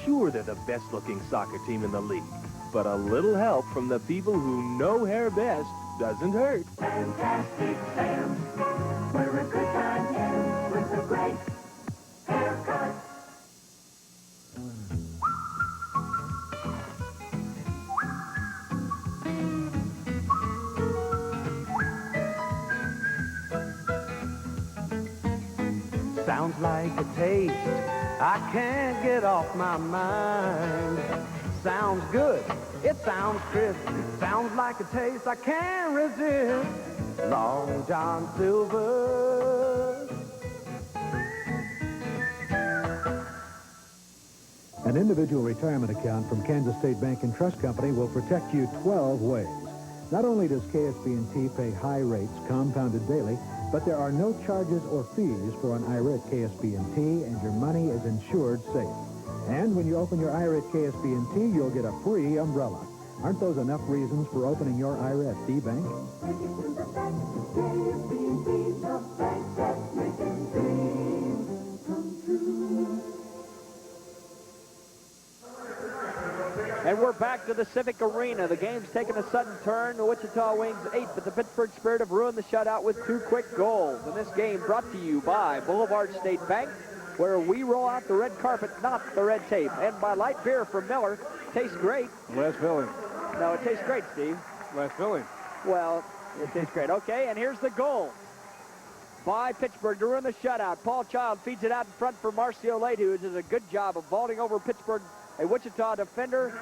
Q: Sure, they're the best-looking soccer team in the league. But a little help from the people who know hair best doesn't hurt.
R: Fantastic Sam's, where a good time ends with a great haircut.
S: Sounds like a taste I can't get off my mind. Sounds good, it sounds crisp. Sounds like a taste I can't resist. Long John Silver.
H: An individual retirement account from Kansas State Bank and Trust Company will protect you 12 ways. Not only does KSB&T pay high rates compounded daily, but there are no charges or fees for an IRA at KSB&T, and your money is insured safe. And when you open your IRA at KSB&T, you'll get a free umbrella. Aren't those enough reasons for opening your IRA at D-Bank?
K: And we're back to the Civic Arena. The game's taken a sudden turn. The Wichita Wings 8, but the Pittsburgh Spirit have ruined the shutout with 2 quick goals. And this game brought to you by Boulevard State Bank, where we roll out the red carpet, not the red tape. And by light beer from Miller. Tastes great.
A: Less filling.
K: No, it tastes great, Steve.
A: Less filling.
K: Well, it tastes great. Okay, and here's the goal by Pittsburgh to ruin the shutout. Paul Child feeds it out in front for Marcio Leite, who does a good job of vaulting over Pittsburgh, a Wichita defender,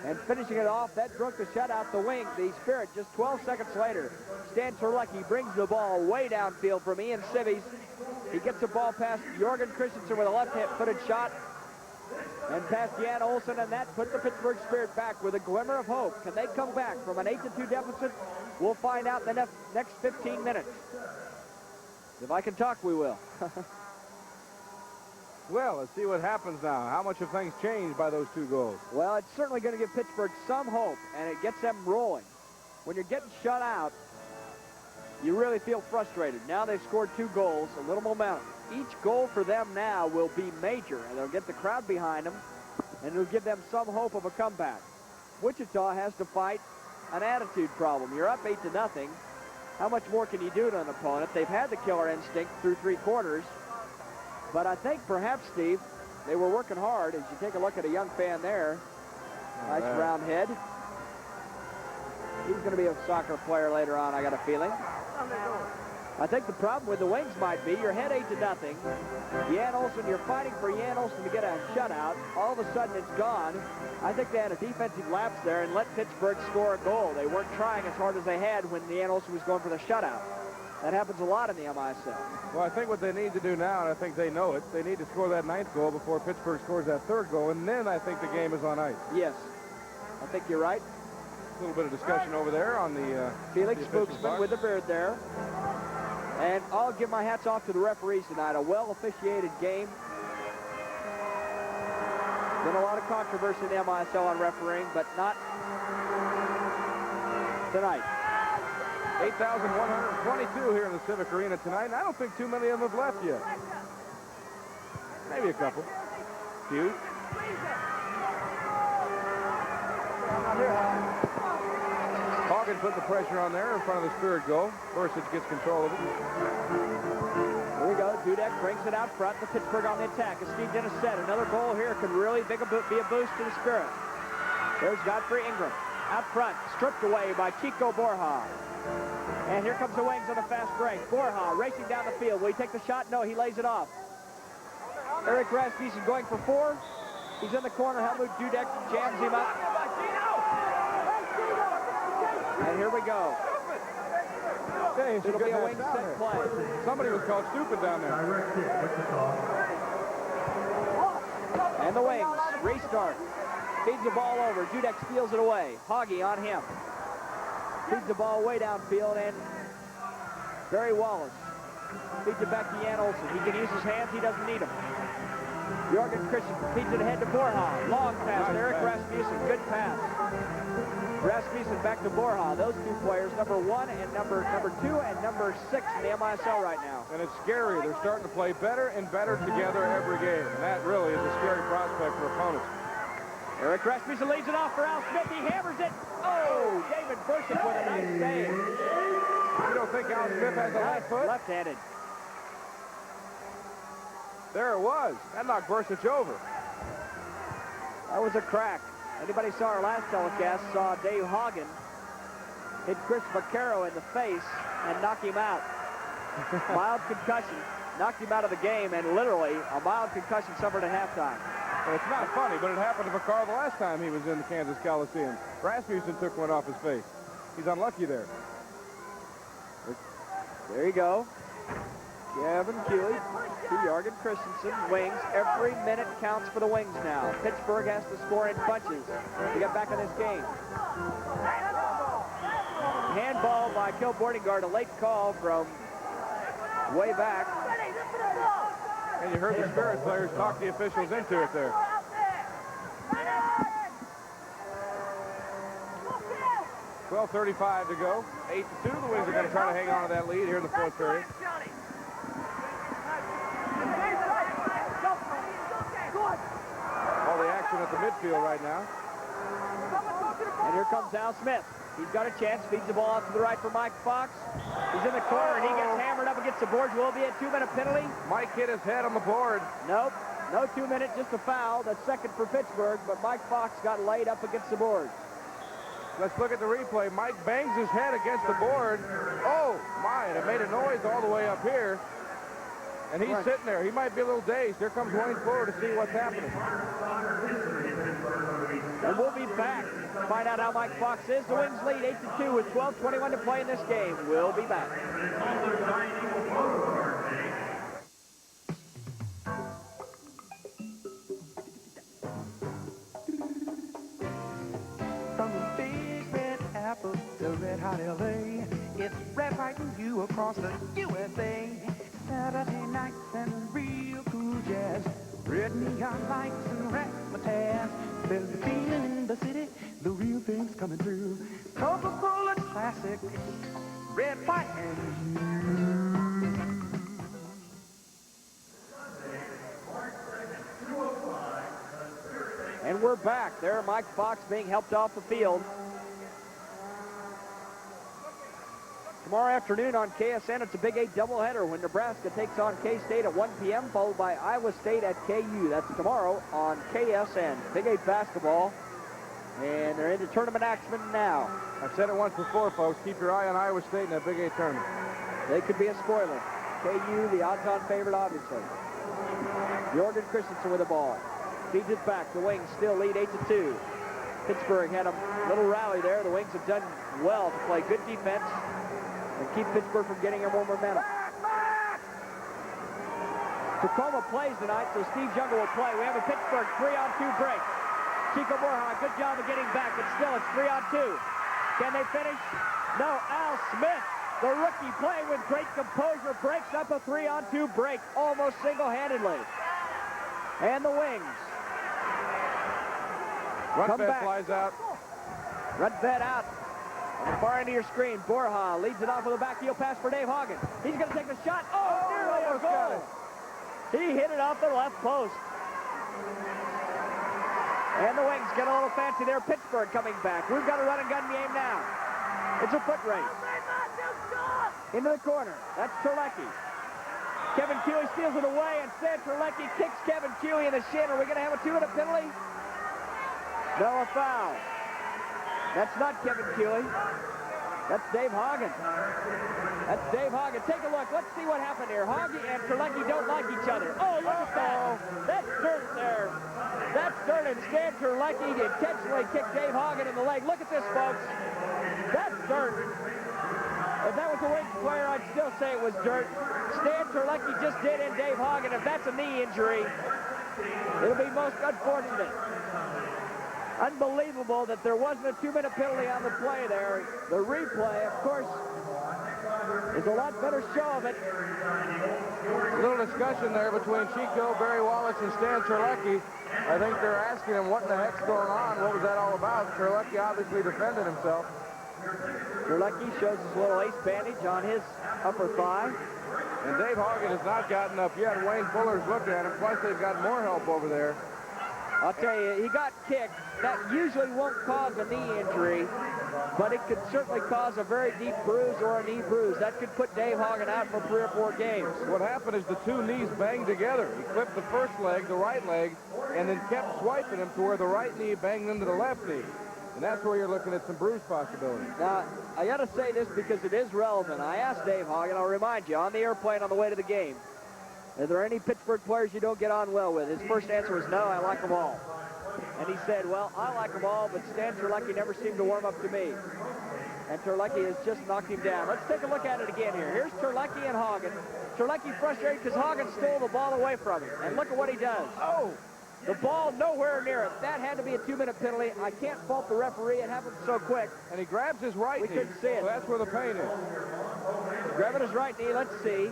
K: and finishing it off. That broke the shutout. The Spirit just 12 seconds later. Stan Terlecki brings the ball way downfield from Ian Sibbies. He gets the ball past Jorgen Christensen with a left-footed shot, and past Jan Olsen, and that put the Pittsburgh Spirit back with a glimmer of hope. Can they come back from an 8-2 deficit? We'll find out in the next 15 minutes. If I can talk, we will.
A: Well, let's see what happens now. How much have things changed by those 2 goals?
K: Well, it's certainly going to give Pittsburgh some hope, and it gets them rolling. When you're getting shut out, you really feel frustrated. Now they've scored 2 goals, a little momentum. Each goal for them now will be major, and they'll get the crowd behind them, and it'll give them some hope of a comeback. Wichita has to fight an attitude problem. You're up 8-0. How much more can you do to an opponent? They've had the killer instinct through 3 quarters. But I think perhaps, Steve, they were working hard. As you take a look at a young fan there. Nice round head. He's going to be a soccer player later on, I got a feeling. I think the problem with the Wings might be you're ahead 8-0. Jan Olsen, you're fighting for Jan Olsen to get a shutout. All of a sudden it's gone. I think they had a defensive lapse there and let Pittsburgh score a goal. They weren't trying as hard as they had when Jan Olsen was going for the shutout. That happens a lot in the MISL.
A: Well, I think what they need to do now, and I think they know it, they need to score that 9th goal before Pittsburgh scores that 3rd goal, and then I think the game is on ice.
K: Yes, I think you're right.
A: A little bit of discussion over there on the
K: Felix Spooksman with the beard there. And I'll give my hats off to the referees tonight. A well-officiated game. Been a lot of controversy in the MISL on refereeing, but not tonight.
A: 8,122 here in the Civic Arena tonight, and I don't think too many of them have left yet. Maybe a couple. Few. Hoggan put the pressure on there in front of the Spirit goal. Bursic gets control of it.
K: Here we go. Dudek brings it out front. The Pittsburgh on the attack. As Steve Dennis said, another goal here could really be a boost to the Spirit. There's Godfrey Ingram. Out front, stripped away by Chico Borja. And here comes the Wings on a fast break. Borja racing down the field. Will he take the shot? No, he lays it off. Eric Rasmussen going for 4. He's in the corner. Helmut Dudek jams him up. And here we go.
A: Okay,
K: it'll be a Wings set play.
A: Somebody was called stupid down there.
K: And the Wings restart. Feeds the ball over. Dudek steals it away. Hoggy on him. Feeds the ball way downfield, and Barry Wallace feeds it back to Jan Olsen. He can use his hands. He doesn't need them. Jorgen Christensen feeds it ahead to Borja. Long pass to Eric Rasmussen. Good pass. Rasmussen back to Borja. Those 2 players, number 1 and number 2 and number 6 in the MISL right now.
A: And it's scary. They're starting to play better and better together every game. And that really is a scary prospect for opponents.
K: Eric Rasmussen leaves it off for Al Smith. He hammers it. Oh, David Bursic with a nice save.
A: You don't think Al Smith has a left foot?
K: Left-handed.
A: There it was. That knocked Bursic over.
K: That was a crack. Anybody saw our last telecast saw Dave Hoggan hit Chris Vaccaro in the face and knock him out. Mild concussion. Knocked him out of the game, and literally a mild concussion suffered at halftime.
A: Well, it's not funny, but it happened to Vaccaro the last time he was in the Kansas Coliseum. Rasmussen took one off his face. He's unlucky there.
K: There you go. Kevin Keeley to Jorgen Christensen. Wings. Every minute counts for the Wings now. Pittsburgh has to score in bunches to get back in this game. Handball by Kel Bortingard, a late call from way back.
A: And you heard the Spirit players talk the officials into it there. .12:35 to go. 8-2. The Wings are going to try to hang on to that lead here in the 4th period. All the action at the midfield right now.
K: And here comes Al Smith. He's got a chance. Feeds the ball out to the right for Mike Fox. He's in the corner, and he gets hammered up against the boards. Will be a 2-minute penalty.
A: Mike hit his head on the board.
K: Nope. No 2-minute, just a foul. That's second for Pittsburgh, but Mike Fox got laid up against the board.
A: Let's look at the replay. Mike bangs his head against the board. Oh, my, and it made a noise all the way up here. And he's sitting there. He might be a little dazed. Here comes Wayne Fuller to see what's happening.
K: And we'll be back. Find out how Mike Fox is. The Wings lead 8-2 with 12:21 to play in this game. We'll be back.
S: From the big red apple to red hot LA, it's red fighting you across the USA. Saturday nights and real cool jazz, neon lights and razzmatazz. There's a feeling in the city, the real thing's coming through. Coca-Cola Classic, red, white, and you.
K: And we're back. There, Mike Fox being helped off the field. Tomorrow afternoon on KSN, it's a Big 8 doubleheader when Nebraska takes on K-State at 1 p.m., followed by Iowa State at KU. That's tomorrow on KSN. Big 8 basketball, and they're into tournament action now.
A: I've said it once before, folks. Keep your eye on Iowa State in that Big 8 tournament.
K: They could be a spoiler. KU, the odds-on favorite, obviously. Jorgen Christensen with the ball. Feeds it back. The Wings still lead 8-2. Pittsburgh had a little rally there. The Wings have done well to play good defense and keep Pittsburgh from getting more momentum. Tacoma plays tonight, so Steve Jungle will play. We have a Pittsburgh 3-on-2 break. Chico Borja, good job of getting back, but still it's 3-on-2. Can they finish? No. Al Smith, the rookie, playing with great composure, breaks up a 3-on-2 break almost single-handedly. And the Wings
A: Rundfed flies out.
K: Rundfed out. On the far end of your screen, Borja leads it off with a back heel pass for Dave Hoggan. He's going to take the shot. Oh, nearly a goal. He hit it off the left post. And the Wings get a little fancy there. Pittsburgh coming back. We've got a run-and-gun game now. It's a foot race. Into the corner. That's Terlecki. Kevin Keeley steals it away. Instead, Terlecki kicks Kevin Keeley in the shin. Are we going to have a 2-minute penalty? No, a foul. That's not Kevin Keeley. That's Dave Hoggan. That's Dave Hoggan. Take a look. Let's see what happened here. Hoggan and Terlecki don't like each other. Oh, look at that. That's dirt there. That's dirt, and Stan Terlecki intentionally kicked Dave Hoggan in the leg. Look at this, folks. That's dirt. If that was a Wings player, I'd still say it was dirt. Stan Terlecki just did in Dave Hoggan. If that's a knee injury, it'll be most unfortunate. Unbelievable that there wasn't a 2-minute penalty on the play there. The replay, of course, is a lot better show of it.
A: A little discussion there between Chico, Barry Wallace, and Stan Terlecki. I think they're asking him what in the heck's going on. What was that all about? Terlecki obviously defended himself.
K: Terlecki shows his little ace bandage on his upper thigh.
A: And Dave Hoggan has not gotten up yet. Wayne Fuller's looking at him. Plus, they've got more help over there.
K: I'll tell you, he got kicked. That usually won't cause a knee injury, but it could certainly cause a very deep bruise or a knee bruise. That could put Dave Hoggan out for 3 or 4 games.
A: What happened is the two knees banged together. He clipped the first leg, the right leg, and then kept swiping him to where the right knee banged into the left knee. And that's where you're looking at some bruise possibilities.
K: Now, I got to say this because it is relevant. I asked Dave Hoggan, I'll remind you, on the airplane on the way to the game, are there any Pittsburgh players you don't get on well with? His first answer was no, I like them all. And he said, well, I like them all, but Stan Terlecki never seemed to warm up to me. And Terlecki has just knocked him down. Let's take a look at it again here. Here's Terlecki and Hoggan. Terlecki frustrated because Hoggan stole the ball away from him. And look at what he does. Oh! The ball nowhere near it. That had to be a 2-minute penalty. I can't fault the referee. It happened so quick.
A: And he grabs his right knee.
K: We couldn't see it.
A: So that's where the pain is.
K: Grabbing his right knee. Let's see.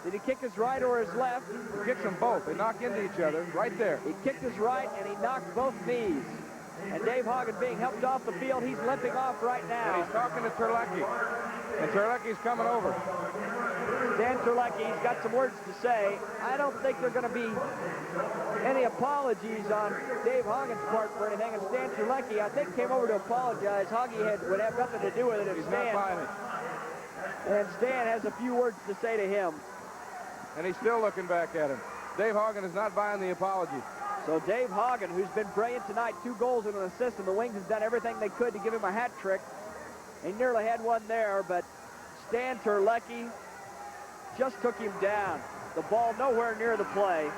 K: Did he kick his right or his left?
A: He kicks them both. They knock into each other right there.
K: He kicked his right, and he knocked both knees. And Dave Hoggan being helped off the field. He's limping off right now.
A: And he's talking to Terlecki. And Terlecki's coming over.
K: Dan Terlecki's got some words to say. I don't think there are going to be any apologies on Dave Hoggan's part for anything. And Stan Terlecki, I think, came over to apologize. Hoggy would have nothing to do with it.
A: He's not buying it.
K: And Stan has a few words to say to him.
A: And he's still looking back at him. Dave Hoggan is not buying the apology.
K: So Dave Hoggan, who's been brilliant tonight, 2 goals and an assist, and the Wings have done everything they could to give him a hat trick. He nearly had one there, but Stan Terlecki just took him down. The ball nowhere near the play.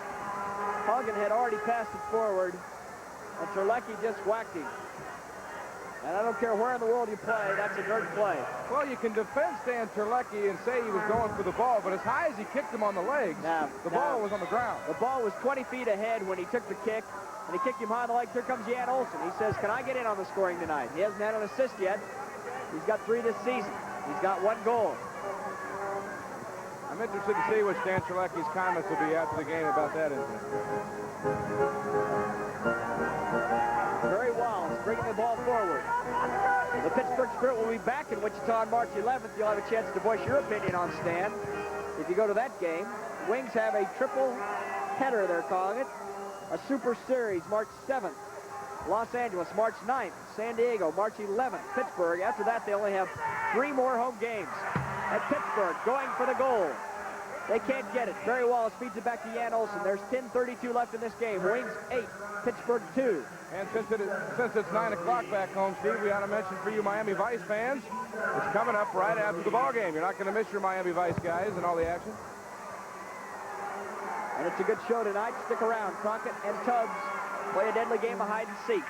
K: Hoggan had already passed it forward, and Terlecki just whacked him. And I don't care where in the world you play, that's a dirt play.
A: Well, you can defend Stan Terlecki and say he was going for the ball, but as high as he kicked him on the legs, the ball was on the ground.
K: The ball was 20 feet ahead when he took the kick, and he kicked him high on the legs. Here comes Jan Olsen. He says, can I get in on the scoring tonight? He hasn't had an assist yet. He's got 3 this season. He's got 1 goal.
A: I'm interested to see what Stan Terlecki's comments will be after the game about that incident.
K: Barry Wallace bringing the ball forward. The Pittsburgh Spirit will be back in Wichita on March 11th. You'll have a chance to voice your opinion on Stan if you go to that game. Wings have a triple header, they're calling it. A Super Series March 7th. Los Angeles March 9th. San Diego March 11th. Pittsburgh. After that, they only have 3 more home games. At Pittsburgh, going for the goal. They can't get it. Barry Wallace feeds it back to Jan Olsen. There's 10:32 left in this game. Wings 8, Pittsburgh 2.
A: And since it's 9 o'clock back home, Steve, we ought to mention for you Miami Vice fans, it's coming up right after the ball game. You're not going to miss your Miami Vice guys and all the action.
K: And it's a good show tonight. Stick around. Crockett and Tubbs play a deadly game of hide and seek.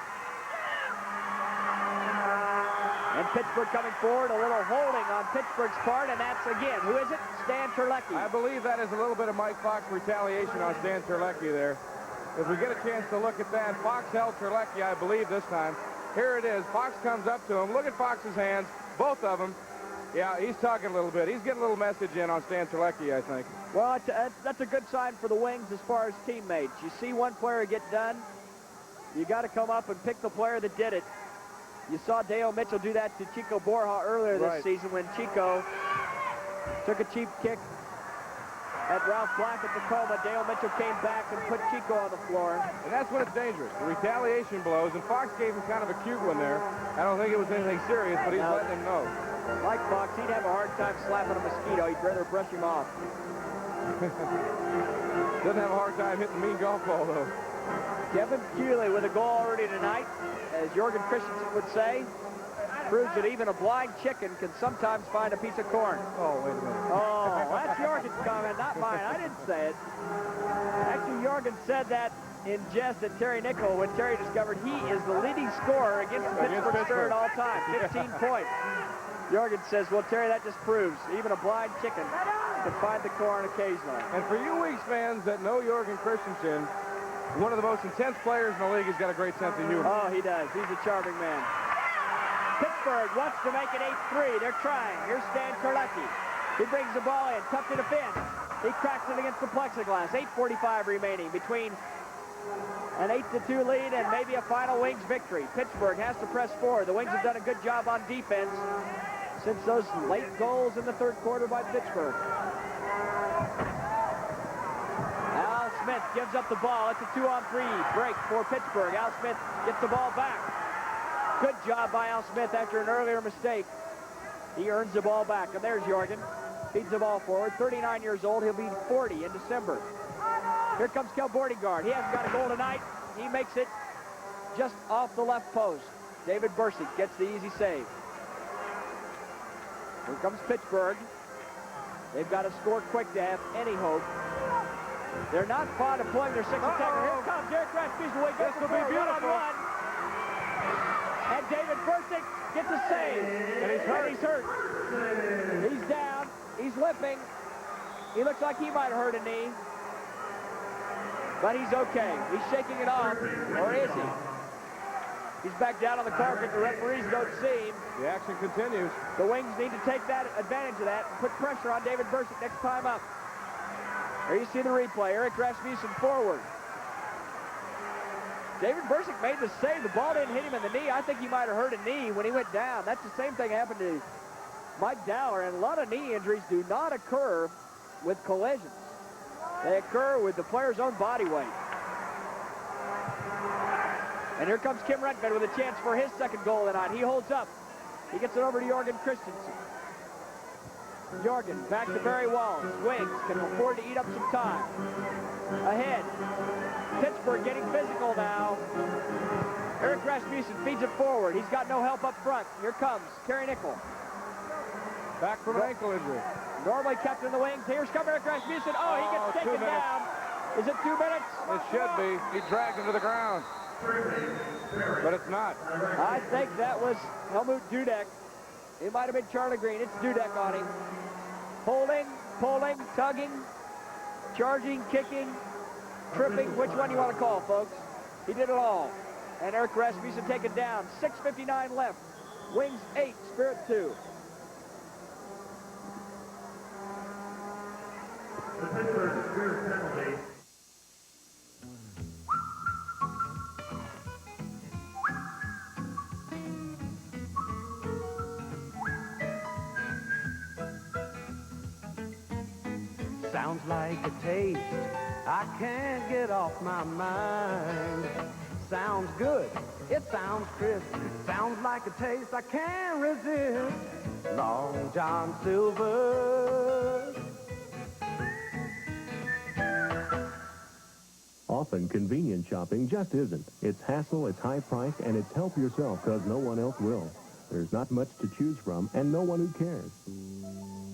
K: And Pittsburgh coming forward, a little holding on Pittsburgh's part, and that's again, who is it? Stan Terlecki.
A: I believe that is a little bit of Mike Fox retaliation on Stan Terlecki there. If we get a chance to look at that, Fox held Terlecki, I believe, this time. Here it is. Fox comes up to him. Look at Fox's hands, both of them. Yeah, he's talking a little bit. He's getting a little message in on Stan Terlecki, I think.
K: Well, that's a good sign for the Wings as far as teammates. You see one player get done, you got to come up and pick the player that did it. You saw Dale Mitchell do that to Chico Borja earlier this season when Chico took a cheap kick at Ralph Black at Tacoma. Dale Mitchell came back and put Chico on the floor.
A: And that's when it's dangerous. The retaliation blows, and Fox gave him kind of a cute one there. I don't think it was anything serious, but he's letting him know.
K: Like Fox, he'd have a hard time slapping a mosquito. He'd rather brush him off.
A: Doesn't have a hard time hitting the mean golf ball, though.
K: Kevin Keeley with a goal already tonight, as Jorgen Christensen would say. Proves that even a blind chicken can sometimes find a piece of corn.
A: Oh, wait a minute.
K: Oh, that's Jorgen's comment, not mine. I didn't say it. Actually, Jorgen said that in jest at Terry Nickel when Terry discovered he is the leading scorer against the Pittsburgh Spirit all time, 15 points. Jorgen says, well, Terry, that just proves even a blind chicken can find the corn occasionally.
A: And for you Wings fans that know Jorgen Christensen, one of the most intense players in the league, he's got a great sense of humor.
K: Oh, he does. He's a charming man. Pittsburgh wants to make it 8-3. They're trying. Here's Stan Terlecki. He brings the ball in, tough to defend. He cracks it against the plexiglass. 8:45 remaining between an 8-2 lead and maybe a final Wings victory. Pittsburgh has to press forward. The Wings have done a good job on defense since those late goals in the third quarter by Pittsburgh. Al Smith gives up the ball. It's a 2-on-3 break for Pittsburgh. Al Smith gets the ball back. Good job by Al Smith after an earlier mistake. He earns the ball back. And there's Jorgen. Feeds the ball forward. 39 years old. He'll be 40 in December. Here comes Kel Bordigard. He hasn't got a goal tonight. He makes it just off the left post. David Bursick gets the easy save. Here comes Pittsburgh. They've got to score quick to have any hope. They're not fond of pulling their sixth attacker. Here comes Eric Rasmussen. This will be beautiful. And David Bursick gets a save.
A: And he's hurt.
K: And he's hurt. He's down. He's limping. He looks like he might hurt a knee. But he's okay. He's shaking it off. Or is he? He's back down on the carpet. The referees don't see him.
A: The action continues.
K: The Wings need to take that advantage of that and put pressure on David Bursick next time up. There you see the replay. Eric Rasmussen forward. David Bursick made the save. The ball didn't hit him in the knee. I think he might have hurt a knee when he went down. That's the same thing happened to Mike Dowler. And a lot of knee injuries do not occur with collisions. They occur with the player's own body weight. And here comes Kim Redford with a chance for his second goal tonight. He holds up. He gets it over to Jorgen Christensen. Jorgen back to Barry Wallace. Wings can afford to eat up some time. Ahead. Pittsburgh getting physical now. Eric Rasmussen feeds it forward. He's got no help up front. Here comes Kerry Nickel.
A: Back from an ankle injury.
K: Normally kept in the wings. Here's come Eric Rasmussen. Oh, he gets taken down. Is it 2 minutes?
A: It should be. He dragged him to the ground. But it's not.
K: I think that was Helmut Dudek. It might have been Charlie Green. It's Dudek on him. Holding, pulling, tugging, charging, kicking, tripping. Which one do you want to call, folks? He did it all. And Eric Rasmussen taken down. 6:59 left. Wings 8, Spirit 2.
S: Sounds like a taste I can't get off my mind. Sounds good, it sounds crisp. Sounds like a taste I can't resist. Long John Silver.
M: Often convenient shopping just isn't. It's hassle, it's high price, and it's help yourself because no one else will. There's not much to choose from and no one who cares.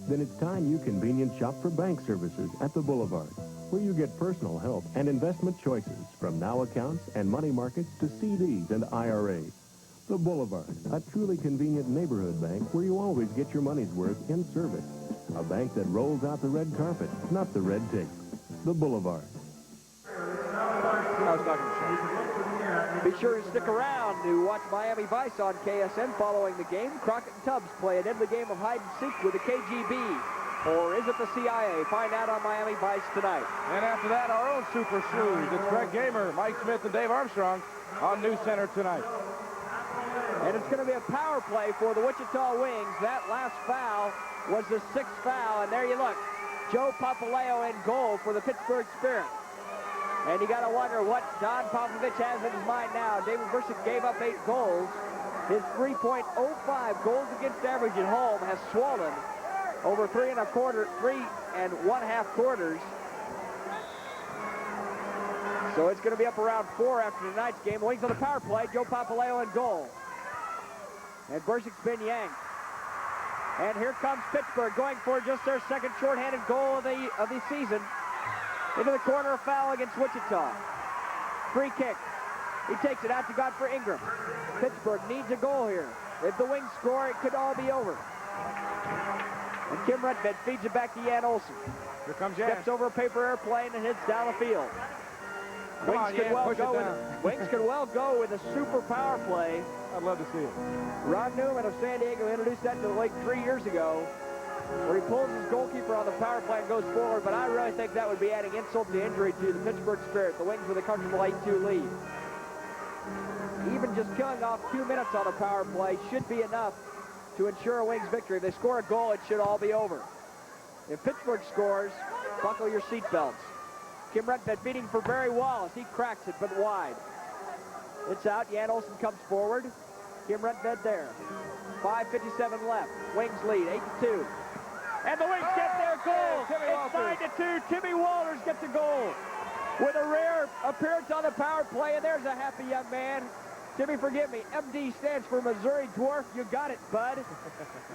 M: Then it's time you convenient shop for bank services at the Boulevard, where you get personal help and investment choices from now accounts and money markets to CDs and IRAs. The Boulevard, a truly convenient neighborhood bank where you always get your money's worth in service. A bank that rolls out the red carpet, not the red tape. The Boulevard.
K: I was talking to Sean. Be sure to stick around to watch Miami Vice on KSN following the game. Crockett and Tubbs play a deadly game of hide and seek with the KGB. Or is it the CIA? Find out on Miami Vice tonight.
A: And after that, our own super sleuths. It's Greg Gamer, Mike Smith, and Dave Armstrong on News Center tonight.
K: And it's going to be a power play for the Wichita Wings. That last foul was the 6th foul. And there you look. Joe Papaleo in goal for the Pittsburgh Spirit. And you got to wonder what Don Popovich has in his mind now. David Bursick gave up 8 goals. His 3.05 goals against average at home has swollen over 3 1/2 quarters. So it's going to be up around 4 after tonight's game. Wings on the power play. Joe Papaleo in goal. And Bursick's been yanked. And here comes Pittsburgh going for just their second shorthanded goal of the season. Into the corner, a foul against Wichita. Free kick. He takes it out to Godfrey Ingram. Pittsburgh needs a goal here. If the Wings score, it could all be over. And Kim Redfed feeds it back to Jan Olsen.
A: Here comes Jan.
K: Steps over a paper airplane and hits down the field. Wings could well go with a super power play.
A: I'd love to see it.
K: Ron Newman of San Diego introduced that to the league 3 years ago, where he pulls his goalkeeper on the power play and goes forward, but I really think that would be adding insult to injury to the Pittsburgh Spirit. The Wings with a comfortable 8-2 lead. Even just killing off 2 minutes on a power play should be enough to ensure a Wings victory. If they score a goal, it should all be over. If Pittsburgh scores, buckle your seatbelts. Kim Redfed feeding for Barry Wallace. He cracks it, but wide. It's out. Jan Olsen comes forward. Kim Redfed there. 5:57 left. Wings lead, 8-2. And the Wings get their goal. It's 9-2. Timmy Walters gets a goal with a rare appearance on the power play, and there's a happy young man. Timmy, forgive me. MD stands for Missouri Dwarf. You got it, bud.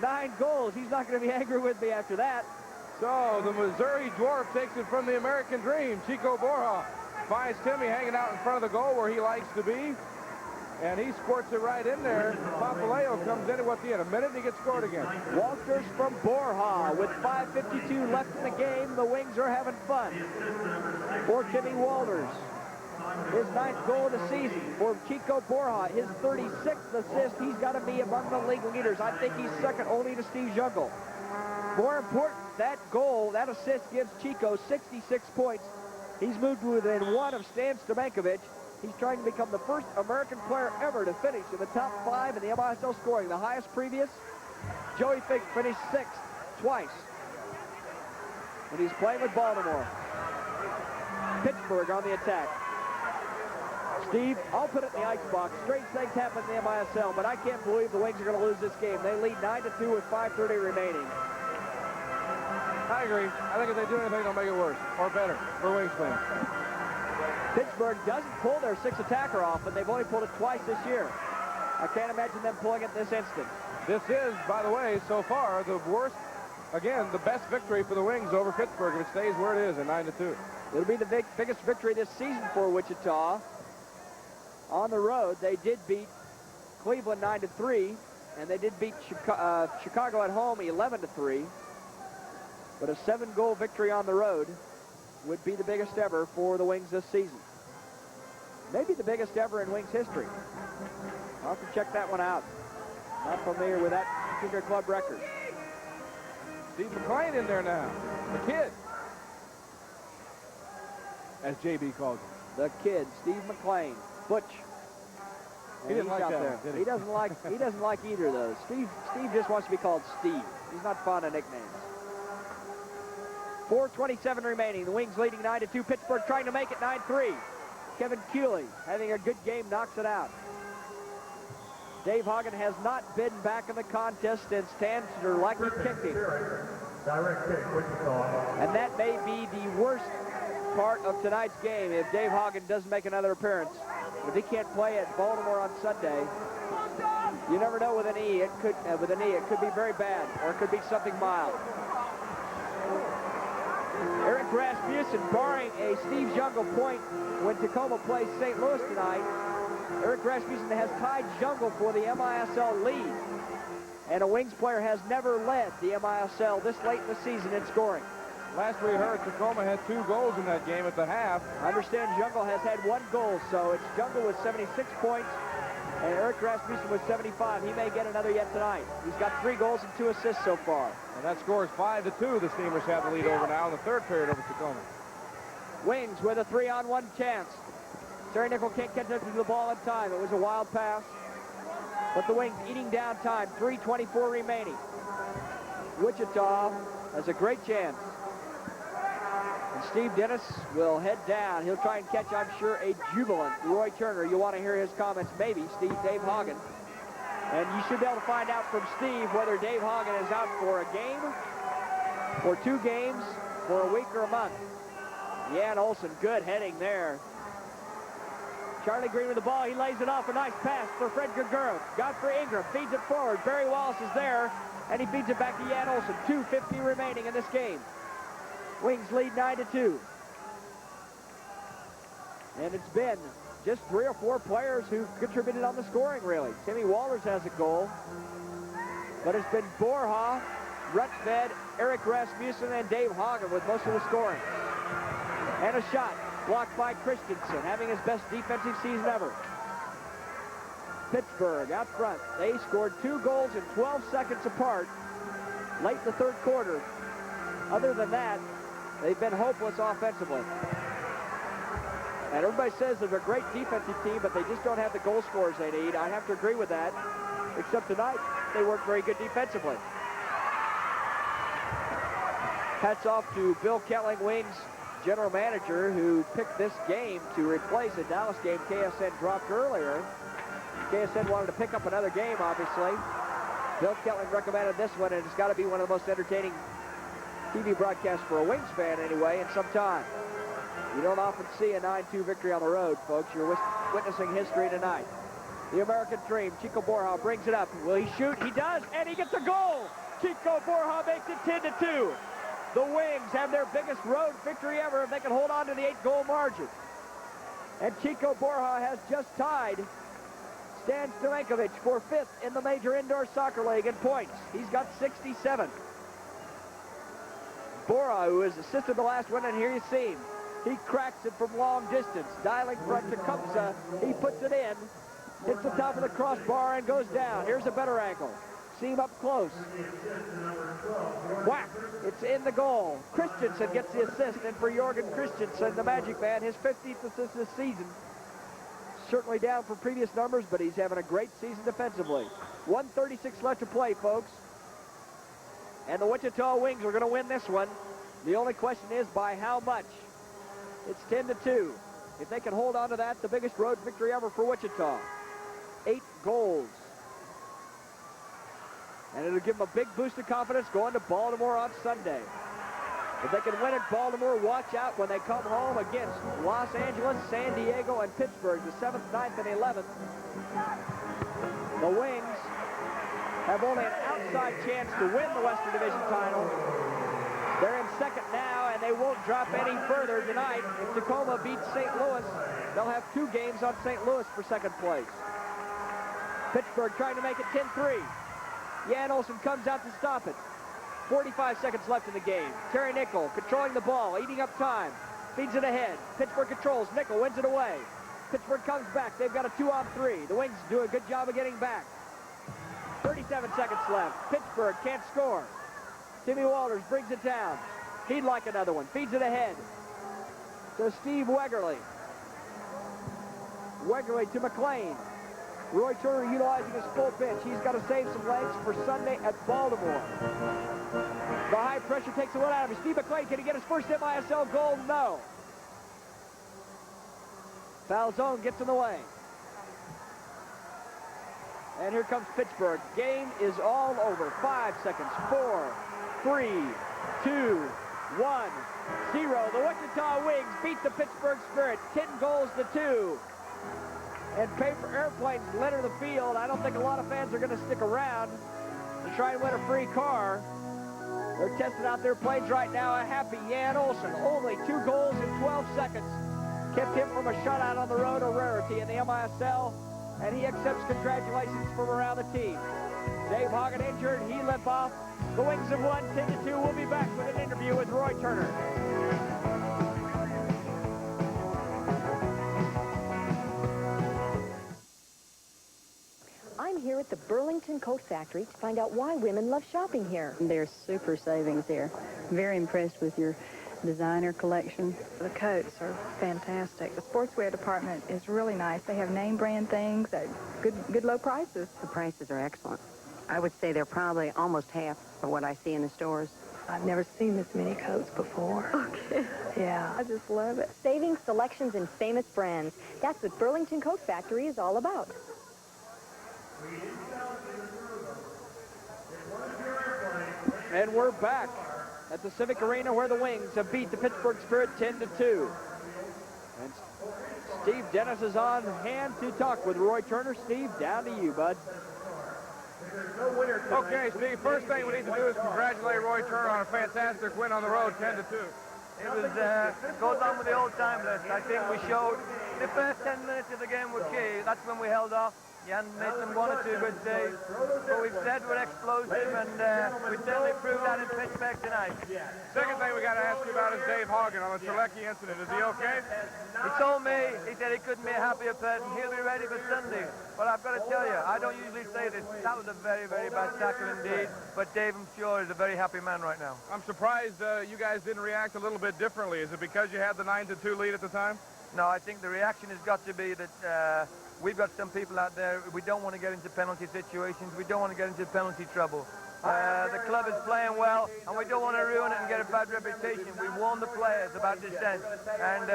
K: 9 goals. He's not going to be angry with me after that.
A: So the Missouri Dwarf takes it from the American Dream. Chico Borja finds Timmy hanging out in front of the goal where he likes to be. And he squirts it right in there. Papaleo comes in at a minute and he gets scored again.
K: Walters from Borja with 5:52 left in the game. The Wings are having fun. For Timmy Walters, his 9th goal of the season. For Chico Borja, his 36th assist. He's got to be among the league leaders. I think he's second only to Steve Jungle. More important, that goal, that assist gives Chico 66 points. He's moved within 1 of Stan Stamenkovic. He's trying to become the first American player ever to finish in the top 5 in the MISL scoring. The highest previous, Joey Fink finished 6th twice. And he's playing with Baltimore. Pittsburgh on the attack. Steve, I'll put it in the icebox. Strange things happen in the MISL, but I can't believe the Wings are going to lose this game. They lead 9-2 with 5:30 remaining.
A: I agree. I think if they do anything, they'll make it worse or better for Wings fans.
K: Pittsburgh doesn't pull their 6th attacker off, but they've only pulled it twice this year. I can't imagine them pulling it this instant.
A: This is, by the way, so far, the worst, again, the best victory for the Wings over Pittsburgh if it stays where it is at 9-2.
K: It'll be the biggest victory this season for Wichita. On the road, they did beat Cleveland 9-3, and they did beat Chicago at home 11-3. But a 7-goal victory on the road would be the biggest ever for the Wings this season. Maybe the biggest ever in Wings history. I'll have to check that one out. Not familiar with that particular club record.
A: Steve McLean in there now. The kid. as JB calls him.
K: The kid, Steve McLean, Butch.
A: He didn't
K: he's
A: like
K: out
A: that
K: there.
A: one, did he?
K: He doesn't like either of those. Steve just wants to be called Steve. He's not fond of nicknames. 4:27 remaining. The Wings leading 9-2. Pittsburgh trying to make it 9-3. Kevin Cooley having a good game, knocks it out. Dave Hoggan has not been back in the contest since Tanzer likely kicked him.
R: Direct kick, Wichita.
K: And that may be the worst part of tonight's game if Dave Hoggan doesn't make another appearance. If he can't play at Baltimore on Sunday, you never know with a knee. It could be very bad, or it could be something mild. Eric Rasmussen, barring a Steve Jungle point when Tacoma plays St. Louis tonight, Eric Rasmussen has tied Jungle for the MISL lead. And a Wings player has never led the MISL this late in the season in scoring.
A: Last we heard, Tacoma had 2 goals in that game at the half.
K: I understand Jungle has had 1 goal, so it's Jungle with 76 points, and Eric Rasmussen with 75. He may get another yet tonight. He's got 3 goals and 2 assists so far.
A: And that score is 5-2. The Steamers have the lead over now in the 3rd period over Tacoma.
K: Wings with a 3-on-1 chance. Terry Nickel can't get to the ball in time. It was a wild pass. But the Wings eating down time. 3:24 remaining. Wichita has a great chance. And Steve Dennis will head down. He'll try and catch, I'm sure, a jubilant Roy Turner. You'll want to hear his comments, maybe, Dave Hoggan. And you should be able to find out from Steve whether Dave Hoggan is out for a game, for 2 games, for a week or a month. Jan Olsen, good heading there. Charlie Green with the ball. He lays it off. A nice pass for Fred Gagura. Godfrey Ingram feeds it forward. Barry Wallace is there, and he feeds it back to Jan Olsen. 2:50 remaining in this game. Wings lead 9-2. And it's been just 3 or 4 players who contributed on the scoring, really. Timmy Walters has a goal, but it's been Borja, Rutsved, Eric Rasmussen, and Dave Hoggan with most of the scoring. And a shot blocked by Christensen, having his best defensive season ever. Pittsburgh out front. They scored 2 goals in 12 seconds apart late in the 3rd quarter. Other than that, they've been hopeless offensively. And everybody says they're a great defensive team, but they just don't have the goal scorers they need. I have to agree with that, except tonight they weren't very good defensively. Hats off to Bill Kelling, Wings general manager, who picked this game to replace a Dallas game KSN dropped earlier. KSN wanted to pick up another game, obviously. Bill Kelling recommended this one, and it's got to be one of the most entertaining TV broadcasts for a Wings fan, anyway, in some time. You don't often see a 9-2 victory on the road, folks. You're witnessing history tonight. The American Dream, Chico Borja brings it up. Will he shoot? He does, and he gets a goal! Chico Borja makes it 10-2. The Wings have their biggest road victory ever if they can hold on to the 8-goal margin. And Chico Borja has just tied Stan Stojankovic for 5th in the Major Indoor Soccer League in points. He's got 67. Borja, who has assisted the last one, and here you see him. He cracks it from long distance. Dialing front to Kupsa. He puts it in, hits the top of the crossbar, and goes down. Here's a better angle. See him up close. Whack! It's in the goal. Christensen gets the assist, and for Jorgen Christensen, the Magic Man, his 50th assist this season. Certainly down from previous numbers, but he's having a great season defensively. 1:36 left to play, folks. And the Wichita Wings are going to win this one. The only question is by how much? It's 10-2. If they can hold on to that, the biggest road victory ever for Wichita. 8 goals. And it'll give them a big boost of confidence going to Baltimore on Sunday. If they can win at Baltimore, watch out when they come home against Los Angeles, San Diego, and Pittsburgh, the 7th, 9th, and 11th. The Wings have only an outside chance to win the Western Division title. They're in 2nd now, and they won't drop any further tonight. If Tacoma beats St. Louis, they'll have 2 games on St. Louis for 2nd place. Pittsburgh trying to make it 10-3. Jan Olsen comes out to stop it. 45 seconds left in the game. Terry Nickel controlling the ball, eating up time. Feeds it ahead. Pittsburgh controls. Nickel wins it away. Pittsburgh comes back. They've got a 2-on-3. The Wings do a good job of getting back. 37 seconds left. Pittsburgh can't score. Timmy Walters brings it down. He'd like another one. Feeds it ahead. to Steve Wegerle. Wegerle to McLean. Roy Turner utilizing his full bench. He's got to save some legs for Sunday at Baltimore. The high pressure takes a lot out of him. Steve McLean, can he get his first MISL goal? No. Foul zone gets in the way. And here comes Pittsburgh. Game is all over. 5 seconds. 4, 3, 2, 1, 0. The Wichita Wings beat the Pittsburgh Spirit 10 goals to 2. And paper airplanes litter the field. I don't think a lot of fans are going to stick around to try and win a free car. They're testing out their planes right now. A happy Jan Olsen. Only 2 goals in 12 seconds. Kept him from a shutout on the road, a rarity in the MISL. And he accepts congratulations from around the team. Dave Hoggan injured. He limp off. The Wings have won 10-2. We'll be back with an interview with Roy Turner.
T: I'm here at the Burlington Coat Factory to find out why women love shopping here.
U: There's super savings here. Very impressed with your designer collection.
V: The coats are fantastic. The sportswear department is really nice. They have name brand things at good low prices.
W: The prices are excellent. I would say they're probably almost half of what I see in the stores.
V: I've never seen this many coats before.
T: Okay.
V: Yeah, I just love it.
T: Saving selections and famous brands. That's what Burlington Coat Factory is all about.
K: And we're back at the Civic Arena where the Wings have beat the Pittsburgh Spirit 10-2. And Steve Dennis is on hand to talk with Roy Turner. Steve, down to you, bud.
A: Okay, Steve, first thing we need to do is congratulate Roy Turner on a fantastic win on the road, 10-2.
L: It was, goes on with the old-time list. I think we showed the first 10 minutes of the game were key. That's when we held off. Jan made some 1 or 2 good saves. But we've said we're explosive, and we certainly proved that in Pittsburgh tonight.
A: Second thing we got to ask you about is Dave Hoggan on the Selecki incident. Is he okay?
L: He told me, he said he couldn't be a happier person. He'll be ready for Sunday. But I've got to tell you, I don't usually say this. That was a very, very bad tackle indeed. But Dave, I'm sure, is a very happy man right now.
A: I'm surprised you guys didn't react a little bit differently. Is it because you had the 9-2 lead at the time?
L: No, I think the reaction has got to be that we've got some people out there, we don't want to get into penalty situations. We don't want to get into penalty trouble. The club is playing well, and we don't want to ruin it and get a bad reputation. We warned the players about dissent, and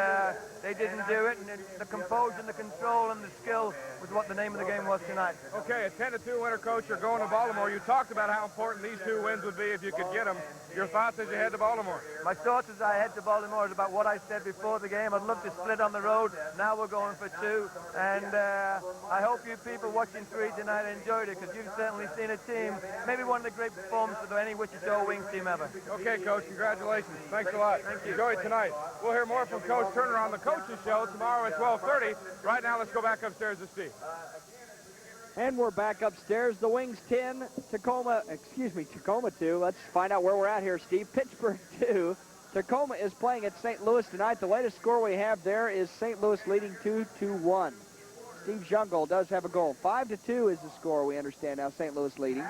L: they didn't do it. And the composure and the control and the skill was what the name of the game was tonight.
A: Okay, a 10-2 winner, Coach. You're going to Baltimore. You talked about how important these 2 wins would be if you could get them. Your thoughts as you head to Baltimore?
L: My thoughts as I head to Baltimore is about what I said before the game. I'd love to split on the road. Now we're going for 2. And I hope you people watching 3 tonight enjoyed it, because you've certainly seen a team, maybe one of the great performances of any Wichita Wings team ever.
A: Okay, Coach, congratulations. Thanks a lot.
L: Thank you.
A: Enjoy tonight. We'll hear more from Coach Turner on the Coaches Show tomorrow at 12:30. Right now, let's go back upstairs to Steve.
K: And we're back upstairs. The Wings 10, Tacoma 2. Let's find out where we're at here, Steve. Pittsburgh 2. Tacoma is playing at St. Louis tonight. The latest score we have there is St. Louis leading 2-1. Steve Jungle does have a goal. 5-2 is the score, we understand now. St. Louis leading.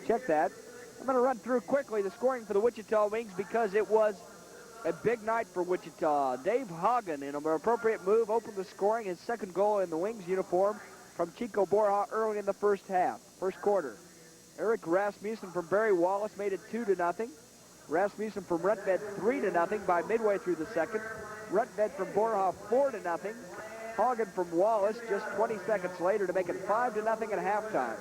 K: Check that. I'm going to run through quickly the scoring for the Wichita Wings because it was a big night for Wichita. Dave Hoggan, in an appropriate move, opened the scoring. His second goal in the Wings uniform from Chico Borja early in the first quarter. Eric Rasmussen from Barry Wallace made it 2-0. Rasmussen from Rutbed 3-0 by midway through the second. Rutbed from Borja 4-0. Hoggan from Wallace just 20 seconds later to make it 5-0 at halftime.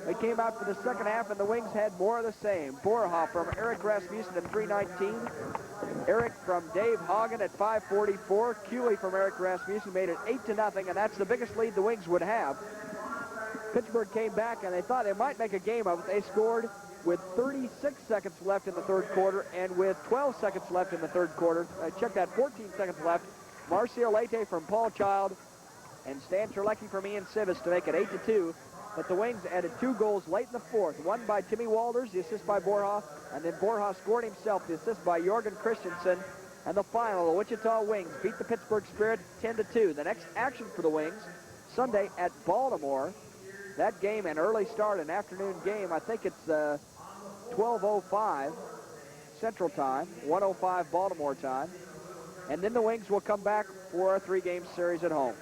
K: They came out for the second half, and the Wings had more of the same. Borja from Eric Rasmussen at 3:19. Eric from Dave Hoggan at 5:44. Cooley from Eric Rasmussen made it 8-0, and that's the biggest lead the Wings would have. Pittsburgh came back, and they thought they might make a game of it. They scored with 36 seconds left in the third quarter, and with 12 seconds left in the third quarter. Check that, 14 seconds left. Marcio Leite from Paul Child and Stan Terlecki from Ian Civis to make it 8-2. But the Wings added 2 goals late in the fourth. One by Timmy Walters, the assist by Borja, and then Borja scored himself, the assist by Jorgen Christensen. And the final, the Wichita Wings beat the Pittsburgh Spirit 10-2. The next action for the Wings, Sunday at Baltimore. That game, an early start, an afternoon game. I think it's 12:05 Central Time, 1:05 Baltimore time. and then the Wings will come back for a 3-game series at home.